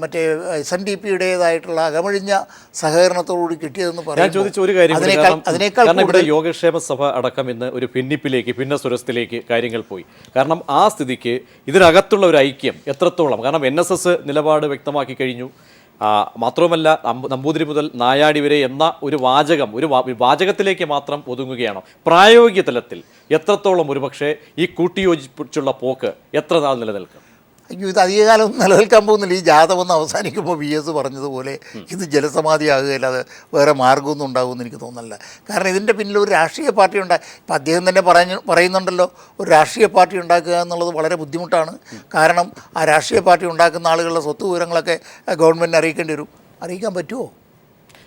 മറ്റേ SNDPയുടേതായിട്ടുള്ള അകമഴിഞ്ഞ സഹകരണത്തോടുകൂടി കിട്ടിയതെന്ന് ഞാൻ ചോദിച്ച ഒരു കാര്യം, കാരണം ഇവിടെ കൂടുതൽ യോഗക്ഷേമ സഭ അടക്കം ഇന്ന് ഒരു ഭിന്നസ്വരത്തിലേക്ക് കാര്യങ്ങൾ പോയി. കാരണം ആ സ്ഥിതിക്ക് ഇതിനകത്തുള്ള ഒരു ഐക്യം എത്രത്തോളം, കാരണം NSS നിലപാട് വ്യക്തമാക്കി കഴിഞ്ഞു. മാത്രവുമല്ല നമ്പൂതിരി മുതൽ നായാടി വരെ എന്ന ഒരു വാചകം ഒരു വാചകത്തിലേക്ക് മാത്രം ഒതുങ്ങുകയാണോ? പ്രായോഗിക തലത്തിൽ എത്രത്തോളം ഒരുപക്ഷെ ഈ കൂട്ടിയോജിപ്പിച്ചുള്ള പോക്ക് എത്ര നാൾ നിലനിൽക്കും? അയ്യോ, ഇത് അധികകാലം നിലനിൽക്കാൻ പോകുന്നില്ല. ഈ ജാഥമൊന്ന് അവസാനിക്കുമ്പോൾ VS പറഞ്ഞതുപോലെ ഇത് ജലസമാധിയാകുകയല്ലാതെ വേറെ മാർഗ്ഗമൊന്നും ഉണ്ടാകുമെന്ന് എനിക്ക് തോന്നുന്നില്ല. കാരണം ഇതിൻ്റെ പിന്നിൽ ഒരു രാഷ്ട്രീയ പാർട്ടി ഇപ്പം അദ്ദേഹം തന്നെ പറയുന്നുണ്ടല്ലോ, ഒരു രാഷ്ട്രീയ പാർട്ടി ഉണ്ടാക്കുക എന്നുള്ളത് വളരെ ബുദ്ധിമുട്ടാണ്. കാരണം ആ രാഷ്ട്രീയ പാർട്ടി ഉണ്ടാക്കുന്ന ആളുകളുടെ സ്വത്ത് വിവരങ്ങളൊക്കെ ഗവൺമെൻറ്റിനെ അറിയിക്കേണ്ടി വരും. അറിയിക്കാൻ പറ്റുമോ?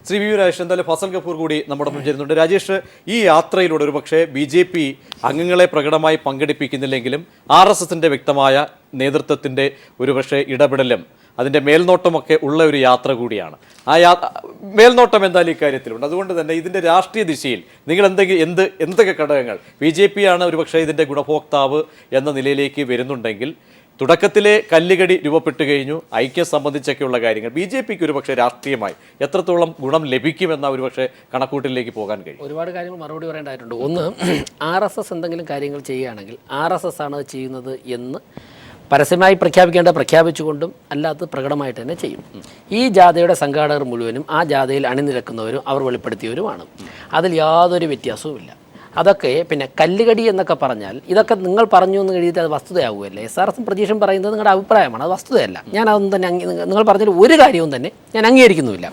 ശ്രീ വി രാജേഷ്, എന്തായാലും ഫസൽ ഗഫൂർ കൂടി നമ്മുടെ ഒപ്പം ചേരുന്നുണ്ട്. രാജേഷ്, ഈ യാത്രയിലൂടെ ഒരുപക്ഷെ BJP അംഗങ്ങളെ പ്രകടമായി പങ്കെടുപ്പിക്കുന്നില്ലെങ്കിലും RSSൻ്റെ വ്യക്തമായ നേതൃത്വത്തിൻ്റെ ഒരുപക്ഷെ ഇടപെടലും അതിൻ്റെ മേൽനോട്ടമൊക്കെ ഉള്ള ഒരു യാത്ര കൂടിയാണ്. ആ മേൽനോട്ടം എന്തായാലും ഇക്കാര്യത്തിലുണ്ട്. അതുകൊണ്ട് തന്നെ ഇതിൻ്റെ രാഷ്ട്രീയ ദിശയിൽ നിങ്ങൾ എന്തൊക്കെ ഘടകങ്ങൾ BJP ആണ് ഒരുപക്ഷെ ഇതിൻ്റെ ഗുണഭോക്താവ് എന്ന നിലയിലേക്ക് വരുന്നുണ്ടെങ്കിൽ തുടക്കത്തിലെ കല്ലുകടി രൂപപ്പെട്ടു കഴിഞ്ഞു, ഐക്യം സംബന്ധിച്ചൊക്കെയുള്ള കാര്യങ്ങൾ BJPക്ക് ഒരുപക്ഷെ രാഷ്ട്രീയമായി എത്രത്തോളം ഗുണം ലഭിക്കുമെന്ന ഒരുപക്ഷെ കണക്കൂട്ടിലേക്ക് പോകാൻ കഴിയും. ഒരുപാട് കാര്യങ്ങൾ മറുപടി പറയേണ്ടതായിട്ടുണ്ട്. ഒന്ന്, RSS എന്തെങ്കിലും കാര്യങ്ങൾ ചെയ്യുകയാണെങ്കിൽ RSS ആണ് ചെയ്യുന്നത് എന്ന് പരസ്യമായി പ്രഖ്യാപിച്ചുകൊണ്ടും അല്ലാത്ത പ്രകടമായിട്ട് തന്നെ ചെയ്യും. ഈ ജാഥയുടെ സംഘാടകർ മുഴുവനും ആ ജാഥയിൽ അണിനിരക്കുന്നവരും അവർ വെളിപ്പെടുത്തിയവരുമാണ്. അതിൽ യാതൊരു വ്യത്യാസവുമില്ല. അതൊക്കെ പിന്നെ കല്ലുകടി എന്നൊക്കെ പറഞ്ഞാൽ ഇതൊക്കെ നിങ്ങൾ പറഞ്ഞു എന്ന് കഴിയിട്ട് അത് വസ്തുതയാകുമല്ലേ? SRS പ്രതീക്ഷം പറയുന്നത് നിങ്ങളുടെ അഭിപ്രായമാണ്, അത് വസ്തുതയല്ല. ഞാൻ അതൊന്നും തന്നെ നിങ്ങൾ പറഞ്ഞതിൽ ഒരു കാര്യവും തന്നെ ഞാൻ അംഗീകരിക്കുന്നുമില്ല.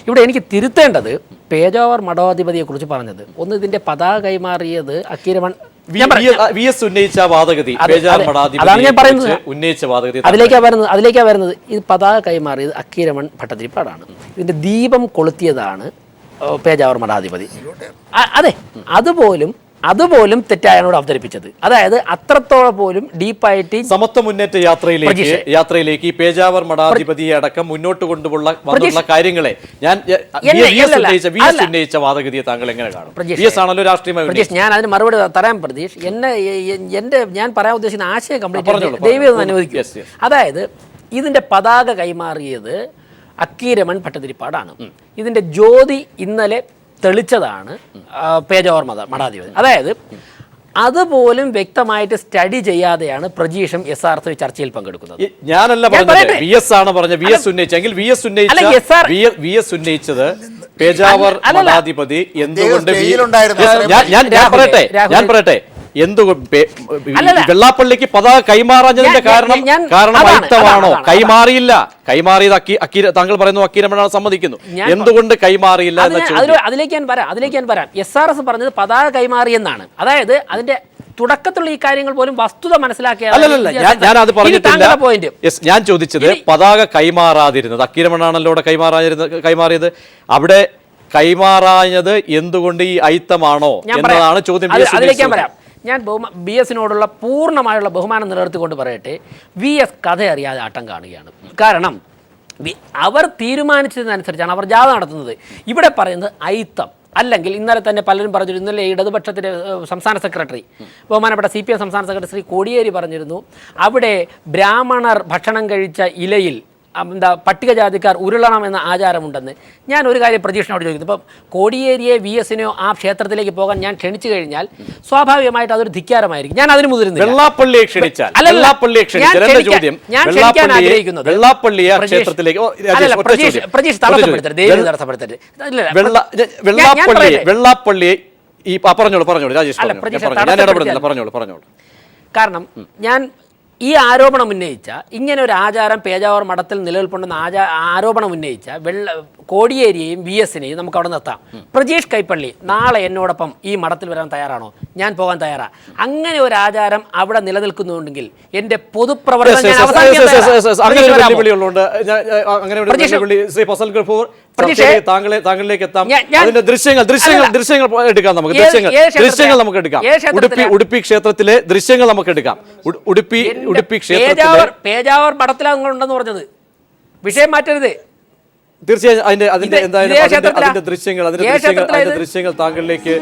ഇവിടെ എനിക്ക് തിരുത്തേണ്ടത് പേജാവർ മഠാധിപതിയെക്കുറിച്ച് പറഞ്ഞത്. ഒന്ന്, ഇതിൻ്റെ പതാക കൈമാറിയത് അക്കീരമൺ VS ഉന്നയിച്ച വാദഗതി, അതാണ് ഞാൻ പറയുന്നത്. ഉന്നയിച്ച വാദഗതി അതിലേക്കാ വരുന്നത്. ഇത് പതാക കൈമാറിയത് അക്കീരമൺ ഭട്ടതിരിപ്പാടാണ്. ഇതിൻ്റെ ദീപം കൊളുത്തിയതാണ് പേജാവർ മഠാധിപതി. അതെ, അതുപോലും തെറ്റായാണ് അവതരിപ്പിച്ചത്. അതായത് അത്രത്തോളം പോലും ഡീപ്പായിട്ട് സമത്വ മുന്നേറ്റ യാത്രയിലേക്ക് ഈ പേജാവർ മഠാധിപതിയെ അടക്കം മുന്നോട്ട് കൊണ്ടുപോകുന്ന കാര്യങ്ങളെ ഉന്നയിച്ച വാദഗതിയെ താങ്കൾ എങ്ങനെ കാണും? ആണല്ലോ രാഷ്ട്രീയമായി. ഞാൻ അതിന് മറുപടി തരാൻ പ്രതീക്ഷ ഞാൻ പറയാൻ ഉദ്ദേശിക്കുന്ന ആശയം കംപ്ലീറ്റ് ദൈവം അനുവദിക്കും. അതായത് ഇതിന്റെ പതാക കൈമാറിയത് അക്കീരമൺ ഭട്ടതിരിപ്പാടാണ്. ഇതിന്റെ ജ്യോതി ഇന്നലെ തെളിച്ചതാണ് പേജാവർ മഠാധിപതി. അതായത് അതുപോലും വ്യക്തമായിട്ട് സ്റ്റഡി ചെയ്യാതെയാണ് പ്രജീഷും SRS ചർച്ചയിൽ പങ്കെടുക്കുന്നത്. ഞാനല്ല പറഞ്ഞത്, VS ആണ് പറഞ്ഞത്. VS ഉന്നയിച്ചത് പേജാവർ മഠാധിപതി എന്തുകൊണ്ട് ഞാൻ പറയട്ടെ എന്തുകൊണ്ട് വെള്ളാപ്പള്ളിക്ക് പതാക കൈമാറാഞ്ഞതിന്റെ കാരണം അയിത്തമാണോ? കൈമാറിയത് താങ്കൾ പറയുന്നു അക്കീരമണാണ്, സമ്മതിക്കുന്നു. എന്തുകൊണ്ട് കൈമാറിയില്ല? അതിലേക്ക് ഞാൻ വരാം. SRS പറഞ്ഞത് പതാക കൈമാറിയെന്നാണ്. അതായത് അതിന്റെ തുടക്കത്തിലുള്ള ഈ കാര്യങ്ങൾ പോലും വസ്തുത മനസ്സിലാക്കിയല്ല. ഞാൻ അത് പറഞ്ഞിട്ടില്ല. ഞാൻ ചോദിച്ചത് പതാക കൈമാറാതിരുന്നത് അക്കീരമണാണല്ലോ കൈമാറിയത്. അവിടെ കൈമാറാഞ്ഞത് എന്തുകൊണ്ട് ഈ അയിത്തമാണോ എന്നതാണ് ചോദ്യം. അതിലേക്ക് വരാം. ഞാൻ BSനോടുള്ള പൂർണ്ണമായുള്ള ബഹുമാനം നിലനിർത്തിക്കൊണ്ട് പറയട്ടെ, VS കഥ അറിയാതെ ആട്ടം കാണുകയാണ്. കാരണം അവർ തീരുമാനിച്ചതിനനുസരിച്ചാണ് അവർ ജാഥ നടത്തുന്നത്. ഇവിടെ പറയുന്നത് അയിത്തം അല്ലെങ്കിൽ ഇന്നലെ തന്നെ പലരും പറഞ്ഞിരുന്നു. ഇന്നലെ ഇടതുപക്ഷത്തിൻ്റെ സംസ്ഥാന സെക്രട്ടറി, ബഹുമാനപ്പെട്ട CPM സംസ്ഥാന സെക്രട്ടറി ശ്രീ കോടിയേരി പറഞ്ഞിരുന്നു, അവിടെ ബ്രാഹ്മണർ ഭക്ഷണം കഴിച്ച ഇലയിൽ എന്താ പട്ടികജാതിക്കാർ ഉരുളണമെന്ന ആചാരമുണ്ടെന്ന് ഞാൻ ഒരു കാര്യം പ്രതീക്ഷനോട് ചോദിക്കുന്നു. ഇപ്പം കോടിയേരിയെ VS-നെയോ ആ ക്ഷേത്രത്തിലേക്ക് പോകാൻ ഞാൻ ക്ഷണിച്ചു കഴിഞ്ഞാൽ സ്വാഭാവികമായിട്ട് അതൊരു ധിക്കാരമായിരിക്കും. ഞാൻ അതിന് മുതിരുന്നില്ല. വെള്ളാപ്പള്ളിയെ ക്ഷണിച്ചാൽ വെള്ളാപ്പള്ളിയെ ക്ഷേത്രത്തിലേക്ക് വെള്ളാപ്പള്ളിയെ ഈ പറഞ്ഞോളൂ രാജേഷ്, ഞാൻ ഇടപെടുന്നില്ല, പറഞ്ഞോളൂ. കാരണം ഞാൻ ഈ ആരോപണം ഉന്നയിച്ച ഇങ്ങനെ ഒരു ആചാരം പേജാവർ മഠത്തിൽ നിലനിൽപ്പുണ്ടെന്ന ആരോപണം ഉന്നയിച്ച കോടിയേരിയെയും VS-നെയും നമുക്ക് അവിടെ നിർത്താം. പ്രജീഷ് കൈപ്പള്ളി നാളെ എന്നോടൊപ്പം ഈ മഠത്തിൽ വരാൻ തയ്യാറാണോ? ഞാൻ പോകാൻ തയ്യാറാ. അങ്ങനെ ഒരു ആചാരം അവിടെ നിലനിൽക്കുന്നുണ്ടെങ്കിൽ എന്റെ പൊതുപ്രവർത്തനം താങ്കളിലേക്ക് എത്താം. അതിന്റെ ദൃശ്യങ്ങൾ നമുക്ക് എടുക്കാം. ഉടുപ്പി ക്ഷേത്രത്തിലെ ദൃശ്യങ്ങൾ നമുക്ക് എടുക്കാം. ഉടുപ്പി ക്ഷേത്രത്തിലെ പേജാവർ മഠത്തിലാണെന്ന് പറഞ്ഞത് വിഷയം മാറ്റരുത്. തീർച്ചയായും അതിന്റെ ദൃശ്യങ്ങൾ താങ്കളിലേക്ക്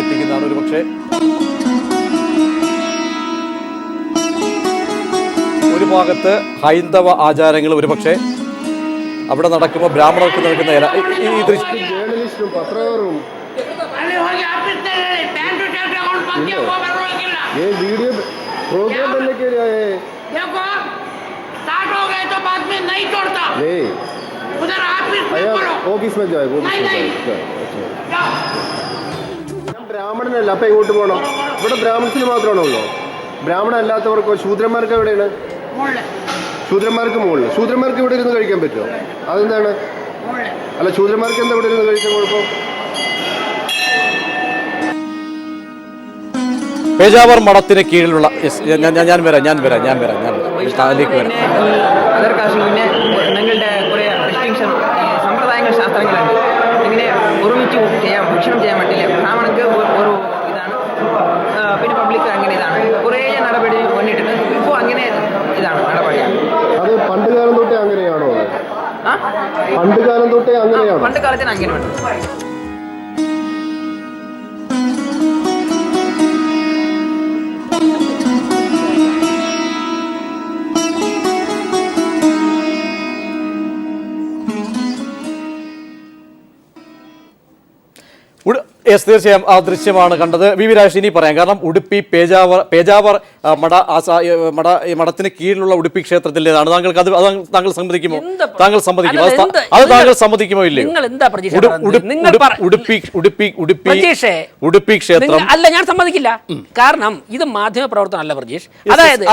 എത്തിക്കുന്നതാണ്. ഒരു പക്ഷേ ഒരു ഭാഗത്ത് ഹൈന്ദവ ആചാരങ്ങൾ, ഒരു പക്ഷേ അവിടെ നടക്കുമ്പോൾ ബ്രാഹ്മണർക്ക് നടക്കുന്ന ഈ ദൃശ്യം ये वीडियो प्रोग्राम बनने के लिए है। देखो स्टार्ट हो गए तो बाद में नहीं छोड़ता। नहीं उधर ऑफिस में जाए ബ്രാഹ്മണനല്ല, അപ്പം ഇങ്ങോട്ട് പോകണം. ഇവിടെ ബ്രാഹ്മണത്തിന് മാത്രമാണുള്ളൂ. ബ്രാഹ്മണ അല്ലാത്തവർക്ക് ശൂദ്രന്മാർക്ക് എവിടെയാണ്? ശൂദ്രന്മാർക്ക് മുകളിൽ. ശൂദ്രന്മാർക്ക് ഇവിടെ ഇരുന്ന് കഴിക്കാൻ പറ്റുമോ? അതെന്താണ്? അല്ല, ശൂദ്രന്മാർക്ക് എന്താ ഇവിടെ ഇരുന്ന് കഴിക്കാൻ കുഴപ്പം? പേജാവർ മഠത്തിന് കീഴിലുള്ള ഞാൻ വരാം താലേക്ക് വരാം. അതർ കാസ്റ്റിന് നിങ്ങളുടെ കുറേ റെസ്ട്രിക്ഷൻ സമ്പ്രദായങ്ങൾ ശാസ്ത്രങ്ങളുണ്ട്. ഇങ്ങനെ ഒരുമിച്ച് ഭക്ഷണം ചെയ്യാൻ പറ്റില്ല. ബ്രാഹ്മണക്ക് ഒരു ഇതാണ്, പിന്നെ പബ്ലിക് അങ്ങനെ ഇതാണ്. കുറേ നടപടി മുന്നിട്ടുണ്ട്. ഇപ്പോൾ അങ്ങനെ ഇതാണ് നടപടിയാണ്. അത് പണ്ട് കാലം തൊട്ടേ അങ്ങനെയാണോ? പണ്ട് കാലം തൊട്ടേ അങ്ങനെയാണോ? പണ്ട് കാലത്തിന് അങ്ങനെയുണ്ട്. തീർച്ചയായും ആ ദൃശ്യമാണ് കണ്ടത്. വി രാജേഷ് ഇനി പറയാം. കാരണം ഉടുപ്പി പേജാവർ മഠത്തിന് കീഴിലുള്ള ഉടുപ്പി ക്ഷേത്രത്തിലേതാണ്. താങ്കൾ സമ്മതിക്കുമോ? താങ്കൾ സമ്മതിക്കുമോ ഇല്ലയോ? ഉടുപ്പി ക്ഷേത്രം അല്ല, ഞാൻ സമ്മതിക്കില്ല. കാരണം ഇത് മാധ്യമ പ്രവർത്തനം അല്ല പ്രജീഷ്. അതായത്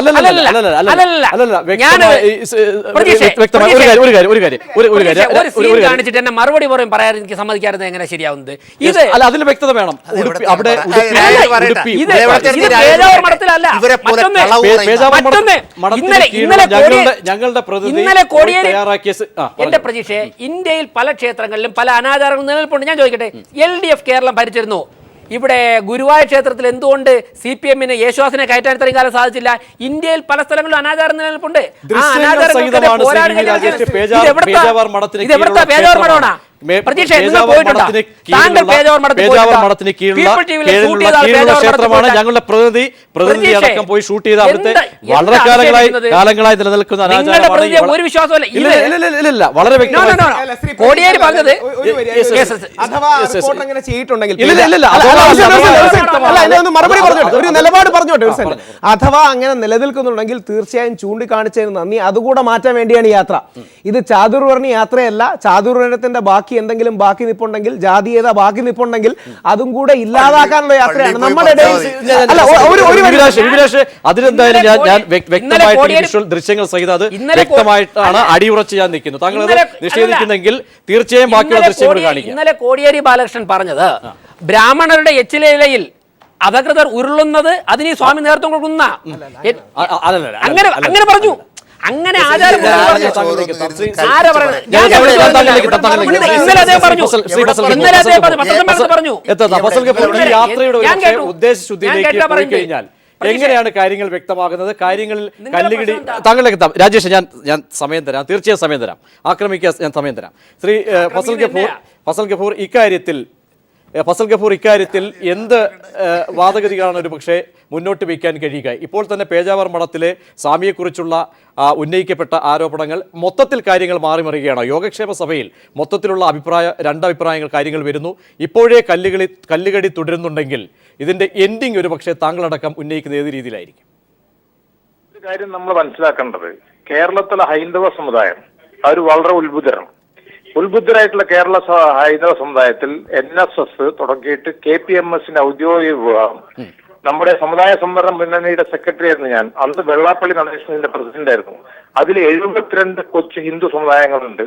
കാണിച്ചിട്ട് എന്നെ മറുപടി പറയാൻ എനിക്ക് സമ്മതിക്കാതെ എങ്ങനെ ശരിയാവുന്നത്? ഇത് വ്യക്തത വേണം. ഞങ്ങളുടെ പ്രതിനിധി എന്റെ പ്രതീക്ഷ ഇന്ത്യയിൽ പല ക്ഷേത്രങ്ങളിലും പല അനാചാരങ്ങളും നിലനിൽപ്പുണ്ട്. ഞാൻ ചോദിക്കട്ടെ, LDF കേരളം ഭരിച്ചിരുന്നു. ഇവിടെ ഗുരുവായൂർ ക്ഷേത്രത്തിൽ എന്തുകൊണ്ട് CPM-ന് യേശുദാസിനെ കയറ്റാൻ ഇത്രയും കാലം സാധിച്ചില്ല? ഇന്ത്യയിൽ പല സ്ഥലങ്ങളിലും അനാചാരം നിലനിൽപ്പുണ്ട്. ആ അനാചാരങ്ങൾക്കെതിരെ പോരാടുക. ക്ഷേത്രമാണ് ഞങ്ങളുടെ പ്രതിനിധി അടക്കം പോയി ഷൂട്ട് ചെയ്ത് അവിടുത്തെ വളരെ കാലങ്ങളായി നിലനിൽക്കുന്ന ഒരു വിശ്വാസമല്ല. വളരെ കോടിയേരി പറഞ്ഞത് മറുപടി പറഞ്ഞോട്ടെ, ഒരു നിലപാട് പറഞ്ഞോട്ടെ. അഥവാ അങ്ങനെ നിലനിൽക്കുന്നുണ്ടെങ്കിൽ തീർച്ചയായും ചൂണ്ടിക്കാണിച്ചതിന് നന്ദി. അതുകൂടെ മാറ്റാൻ വേണ്ടിയാണ് ഈ യാത്ര. ഇത് ചാതുർവർണ്ണ യാത്രയല്ല. ചാതുർവർണ്ണത്തിന്റെ ബാക്കി എന്തെങ്കിലും ബാക്കി നിപ്പുണ്ടെങ്കിൽ, ജാതീയത ബാക്കി നിപ്പുണ്ടെങ്കിൽ അതും കൂടെ ഇല്ലാതാക്കാനുള്ള യാത്രയാണ് നമ്മുടെ. അതിലെന്തായാലും ഞാൻ വ്യക്തമായിട്ട് ദൃശ്യങ്ങൾ സഹിതം അത് വ്യക്തമായിട്ടാണ് അടിയുറച്ച് ഞാൻ നിൽക്കുന്നു. താങ്കൾ അത് നിഷേധിക്കുന്നെങ്കിൽ തീർച്ചയായും ബാക്കിയുള്ള ദൃശ്യങ്ങൾ കാണിക്കും. ഇന്നലെ കോടിയേരി ബാലകൃഷ്ണൻ പറഞ്ഞത് ബ്രാഹ്മണരുടെ എച്ചിലയിൽ അധകൃതർ ഉരുളുന്നത് അതിന് സ്വാമി നേതൃത്വം കൊടുക്കുന്ന അങ്ങനെ പറഞ്ഞു. അങ്ങനെ ആചാരം എങ്ങനെയാണ് കാര്യങ്ങൾ വ്യക്തമാകുന്നത്? കാര്യങ്ങളിൽ കല്ലുകിടി താങ്കളിലേക്ക് എത്താം. രാജേഷ്, ഞാൻ സമയം തരാം, തീർച്ചയായും സമയം തരാം, ആക്രമിക്കാൻ ഞാൻ സമയം തരാം. ശ്രീ ഫസൽ ഗഫൂർ, ഇക്കാര്യത്തിൽ ഫസൽ ഗഫൂർ, ഇക്കാര്യത്തിൽ എന്ത് വാദഗതികളാണ് ഒരു പക്ഷേ മുന്നോട്ട് വയ്ക്കാൻ കഴിയുക? ഇപ്പോൾ തന്നെ പേജാവർ മഠത്തിലെ സ്വാമിയെക്കുറിച്ചുള്ള ഉന്നയിക്കപ്പെട്ട ആരോപണങ്ങൾ മൊത്തത്തിൽ കാര്യങ്ങൾ മാറിമറിയുകയാണോ? യോഗക്ഷേമ സഭയിൽ മൊത്തത്തിലുള്ള രണ്ടഭിപ്രായങ്ങൾ കാര്യങ്ങൾ വരുന്നു. ഇപ്പോഴേ കല്ലുകടി തുടരുന്നുണ്ടെങ്കിൽ ഇതിൻ്റെ എൻഡിങ് ഒരു പക്ഷേ താങ്കളടക്കം ഉന്നയിക്കുന്ന ഏത് രീതിയിലായിരിക്കും? ഒരു കാര്യം നമ്മൾ മനസ്സിലാക്കേണ്ടത്, കേരളത്തിലെ ഹൈന്ദവ സമുദായം അവർ വളരെ ഉത്ബുദ്ധരായിട്ടുള്ള കേരള ഹൈന്ദവ സമുദായത്തിൽ NSS തുടങ്ങിയിട്ട് KPMS ഔദ്യോഗിക വിഭാഗം, നമ്മുടെ സമുദായ സംവരണ മുന്നണിയുടെ സെക്രട്ടറി ആയിരുന്നു ഞാൻ. അന്ന് വെള്ളാപ്പള്ളി നടേശന്റെ പ്രസിഡന്റ് ആയിരുന്നു. അതിൽ 72 കൊച്ചു ഹിന്ദു സമുദായങ്ങളുണ്ട്,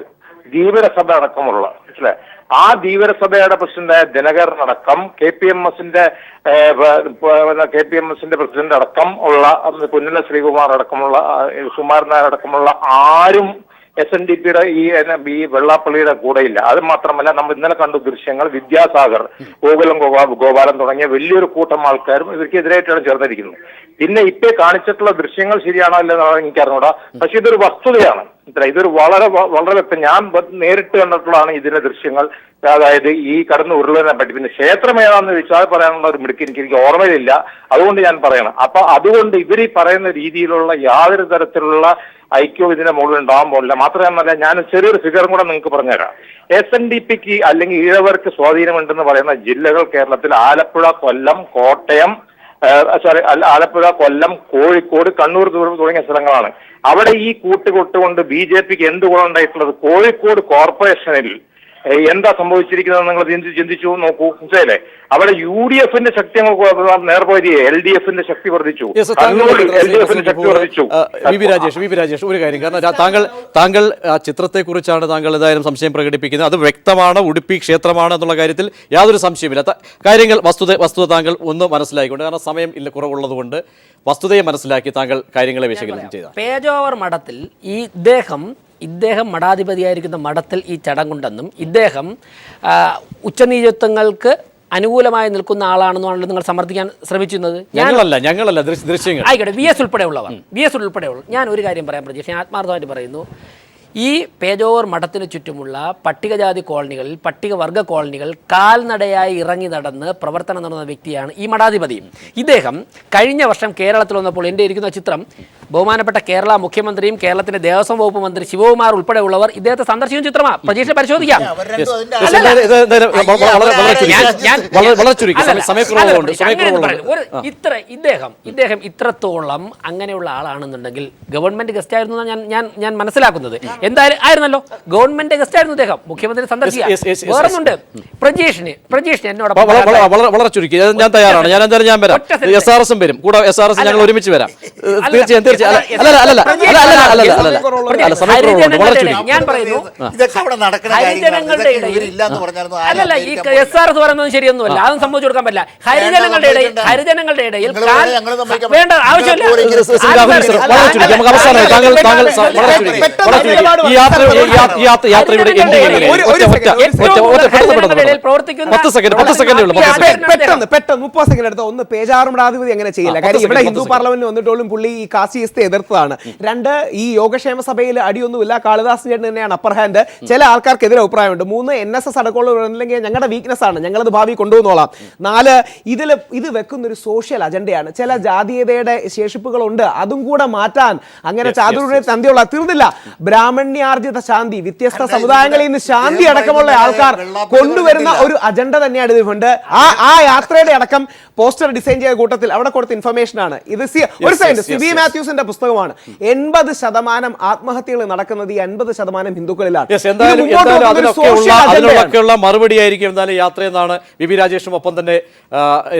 ധീവരസഭ അടക്കമുള്ള. മനസ്സിലായി? ആ ധീവരസഭയുടെ പ്രസിഡന്റായ ദിനകരനടക്കം KPMSന്റെ പ്രസിഡന്റ് അടക്കം ഉള്ള പുന്നല ശ്രീകുമാർ അടക്കമുള്ള സുകുമാരൻ നായർ അടക്കമുള്ള ആരും SNDPയുടെ ഈ വെള്ളാപ്പള്ളിയുടെ കൂടെയില്ല. അത് മാത്രമല്ല, നമ്മൾ ഇന്നലെ കണ്ട ദൃശ്യങ്ങൾ വിദ്യാസാഗർ, ഗോപാലൻ തുടങ്ങിയ വലിയൊരു കൂട്ടം ആൾക്കാരും ഇവർക്കെതിരായിട്ടാണ് ചേർന്നിരിക്കുന്നത്. പിന്നെ ഇപ്പൊ കാണിച്ചിട്ടുള്ള ദൃശ്യങ്ങൾ ശരിയാണോ അല്ലെന്ന് എനിക്കറിഞ്ഞൂടാ. പക്ഷെ ഇതൊരു വസ്തുതയാണ്. ഇതൊരു വളരെ വ്യക്തം. ഞാൻ നേരിട്ട് കണ്ടിട്ടുള്ളതാണ് ഇതിന്റെ ദൃശ്യങ്ങൾ. അതായത് ഈ കടന്ന് ഉരുളതിനെ പറ്റി. പിന്നെ ക്ഷേത്രം ഏതാണെന്ന് ചോദിച്ചാൽ പറയാനുള്ള ഒരു മിടുക്ക് എനിക്ക് ഓർമ്മയിലില്ല. അതുകൊണ്ട് ഞാൻ പറയണം. അപ്പൊ അതുകൊണ്ട് ഇവർ ഈ പറയുന്ന രീതിയിലുള്ള യാതൊരു തരത്തിലുള്ള ഐക്യവും ഇതിന്റെ മുകളിൽ ഉണ്ടാകാൻ പോകില്ല. മാത്രമല്ല, ഞാൻ ചെറിയൊരു ഫിഗറും കൂടെ നിങ്ങൾക്ക് പറഞ്ഞുതരാം. SNDPക്ക് അല്ലെങ്കിൽ ഈഴവർക്ക് സ്വാധീനമുണ്ടെന്ന് പറയുന്ന ജില്ലകൾ കേരളത്തിൽ ആലപ്പുഴ, കൊല്ലം, കോട്ടയം, ആലപ്പുഴ, കൊല്ലം, കോഴിക്കോട്, കണ്ണൂർ തുടങ്ങിയ സ്ഥലങ്ങളാണ്. അവിടെ ഈ കൂട്ടുകൊണ്ട് BJPക്ക് എന്ത് ഗുണമുണ്ടായിട്ടുള്ളത്? കോഴിക്കോട് കോർപ്പറേഷനിൽ എന്താ സംഭവിച്ചിരിക്കുന്നത് നിങ്ങൾ ചിന്തിച്ചു നോക്കൂ. മനസ്സിലായില്ലേ? അവിടെ UDFന്റെ ശക്തി നേർപോരിയെ LDFന്റെ ശക്തി വർദ്ധിച്ചു. വി പി രാജേഷ്, ഒരു കാര്യം, കാരണം താങ്കൾ ചിത്രത്തെക്കുറിച്ചാണ് താങ്കൾ ഏതായാലും സംശയം പ്രകടിപ്പിക്കുന്നത്. അത് വ്യക്തമാണ്, ഉടുപ്പി ക്ഷേത്രമാണ് എന്നുള്ള കാര്യത്തിൽ യാതൊരു സംശയമില്ല. കാര്യങ്ങൾ വസ്തുത താങ്കൾ ഒന്ന് മനസ്സിലാക്കിക്കൊണ്ട്, കാരണം സമയം ഇല്ല കുറവുള്ളത് കൊണ്ട് വസ്തുതയെ മനസ്സിലാക്കി താങ്കൾ കാര്യങ്ങളെ വിശകലനം ചെയ്ത പേജാവർ മഠത്തിൽ ഇദ്ദേഹം മഠാധിപതിയായിരിക്കുന്ന മഠത്തിൽ ഈ ചടങ്ങുണ്ടെന്നും ഇദ്ദേഹം ഉച്ചനീചത്വങ്ങൾക്ക് അനുകൂലമായി നിൽക്കുന്ന ആളാണെന്നാണല്ലോ നിങ്ങൾ സമർത്ഥിക്കാൻ ശ്രമിച്ചിരുന്നത്. ഞങ്ങളല്ല ദൃശ്യങ്ങൾ ആയിക്കോട്ടെ, VS ഉൾപ്പെടെയുള്ളവർ. ഞാൻ ഒരു കാര്യം പറയാൻ പ്രതീക്ഷ, ഞാൻ ആത്മാർത്ഥമായിട്ട് പറയുന്നു. ഈ പേജാവർ മഠത്തിന് ചുറ്റുമുള്ള പട്ടികജാതി കോളനികളിൽ, പട്ടികവർഗ കോളനികൾ കാൽനടയായി ഇറങ്ങി നടന്ന് പ്രവർത്തനം നടന്ന വ്യക്തിയാണ് ഈ മഠാധിപതി. ഇദ്ദേഹം കഴിഞ്ഞ വർഷം കേരളത്തിൽ വന്നപ്പോൾ എൻ്റെ ഇരിക്കുന്ന ചിത്രം ബഹുമാനപ്പെട്ട കേരള മുഖ്യമന്ത്രിയും കേരളത്തിന്റെ ദേവസ്വം വകുപ്പ് മന്ത്രി ശിവകുമാർ ഉൾപ്പെടെയുള്ളവർ ഇദ്ദേഹത്തെ സന്ദർശിക്കുന്ന ചിത്രമാണ്. പ്രതീക്ഷ പരിശോധിക്കാം. ഇദ്ദേഹം ഇത്രത്തോളം അങ്ങനെയുള്ള ആളാണെന്നുണ്ടെങ്കിൽ ഗവൺമെന്റ് ഗസ്റ്റ് ആയിരുന്നു ഞാൻ മനസ്സിലാക്കുന്നത്. എന്തായാലും ആയിരുന്നല്ലോ, ഗവൺമെന്റ് ഗസ്റ്റ് ആയിരുന്നു അദ്ദേഹം, മുഖ്യമന്ത്രി സന്ദർശിക്കുക. വേറൊന്നുണ്ട്, പ്രജീഷിന് എന്നോടൊപ്പം വളരെ ചുരുക്കി ഞാൻ തയ്യാറാണ്. ഞാൻ എന്തായാലും ഞാൻ വരാം. SRS വരും കൂടെ. SRS ഞങ്ങൾ ഒരുമിച്ച് വരാം. തീർച്ചയായും ഞാൻ പറയുന്നു അല്ലല്ല, ഈ SRS പറയുന്നത് ശരിയൊന്നുമല്ല, അതും സംഭവിച്ചു കൊടുക്കാൻ പറ്റില്ല. ഹരിജനങ്ങളുടെ ഇടയിൽ വേണ്ട ആവശ്യമില്ല. പെട്ടെന്ന് 30 സെക്കൻഡ് എടുത്ത ഒന്ന് പേജാവർ മഠാധിപതി അങ്ങനെ ചെയ്യില്ല. കാര്യം ഇവിടെ ഹിന്ദു പാർലമെന്റ് വന്നിട്ടോളും പുള്ളി ഈ കാസിയത്തെ എതിർത്തതാണ്. 2, ഈ യോഗക്ഷേമ സഭയിൽ അടിയൊന്നുമില്ല, കാളിദാസൻ ചേട്ടൻ തന്നെയാണ് അപ്പർ ഹാൻഡ്. ചില ആൾക്കാർക്കെതിരെ അഭിപ്രായമുണ്ട്. 3, NSS അടക്കമുള്ളവരില്ലെങ്കിൽ ഞങ്ങളുടെ വീക്ക്നെസ് ആണ്, ഞങ്ങളത് ഭാവി കൊണ്ടുവന്നോളാം. 4, ഇത് വെക്കുന്ന ഒരു സോഷ്യൽ അജണ്ടയാണ്. ചില ജാതീയതയുടെ ശേഷിപ്പുകളുണ്ട്, അതും കൂടെ മാറ്റാൻ അങ്ങനെ ചാതുർവർണ്ണ തന്തിയുള്ള തീർന്നില്ല. ബ്രാഹ്മണ്യാർജിത ശാന്തി, വ്യത്യസ്ത സമുദായങ്ങളിൽ നിന്ന് ശാന്തി അടക്കമുള്ള ആൾക്കാർ കൊണ്ടുവരുന്ന ഒരു അജണ്ട തന്നെയാണ് ഇതിനുണ്ട്. ആ യാത്രയുടെ അടക്കം പോസ്റ്റർ ഡിസൈൻ ചെയ്ത കൂട്ടത്തിൽ അവിടെ കൊടുത്ത ഇൻഫർമേഷൻ ആണ് ഇത്. ഒരു സെക്കൻഡ്, സിബി മാത്യൂസിന്റെ പുസ്തകമാണ്. 80% ആത്മഹത്യകൾ നടക്കുന്നത് ഈ 50% ഹിന്ദുക്കളിലാണ്. അതിനൊക്കെയുള്ള മറുപടി ആയിരിക്കും എന്തായാലും യാത്രയെന്നാണ് വി പി രാജേഷും ഒപ്പം തന്നെ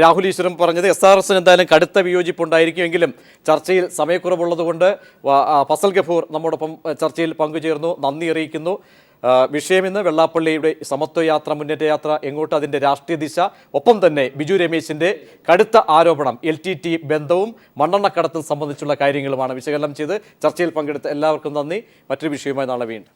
രാഹുൽ ഈശ്വരും പറഞ്ഞത്. SRS എന്തായാലും കടുത്ത വിയോജിപ്പുണ്ടായിരിക്കുമെങ്കിലും ചർച്ചയിൽ സമയക്കുറവുള്ളത് കൊണ്ട് ഫസൽ ഗഫൂർ നമ്മോടൊപ്പം ചർച്ചയിൽ പങ്കുചേർന്നു. നന്ദി അറിയിക്കുന്നു. വിഷയം ഇന്ന് വെള്ളാപ്പള്ളിയുടെ സമത്വ യാത്ര, മുന്നേറ്റ യാത്ര എങ്ങോട്ട്, അതിൻ്റെ രാഷ്ട്രീയ ദിശ, ഒപ്പം തന്നെ ബിജു രമേശിൻ്റെ കടുത്ത ആരോപണം LTT ബന്ധവും മണ്ണെണ്ണക്കടത്തും സംബന്ധിച്ചുള്ള കാര്യങ്ങളുമാണ് വിശകലനം ചെയ്ത് ചർച്ചയിൽ പങ്കെടുത്ത എല്ലാവർക്കും നന്ദി. മറ്റൊരു വിഷയവുമായി നാളെ വീണ്ടും.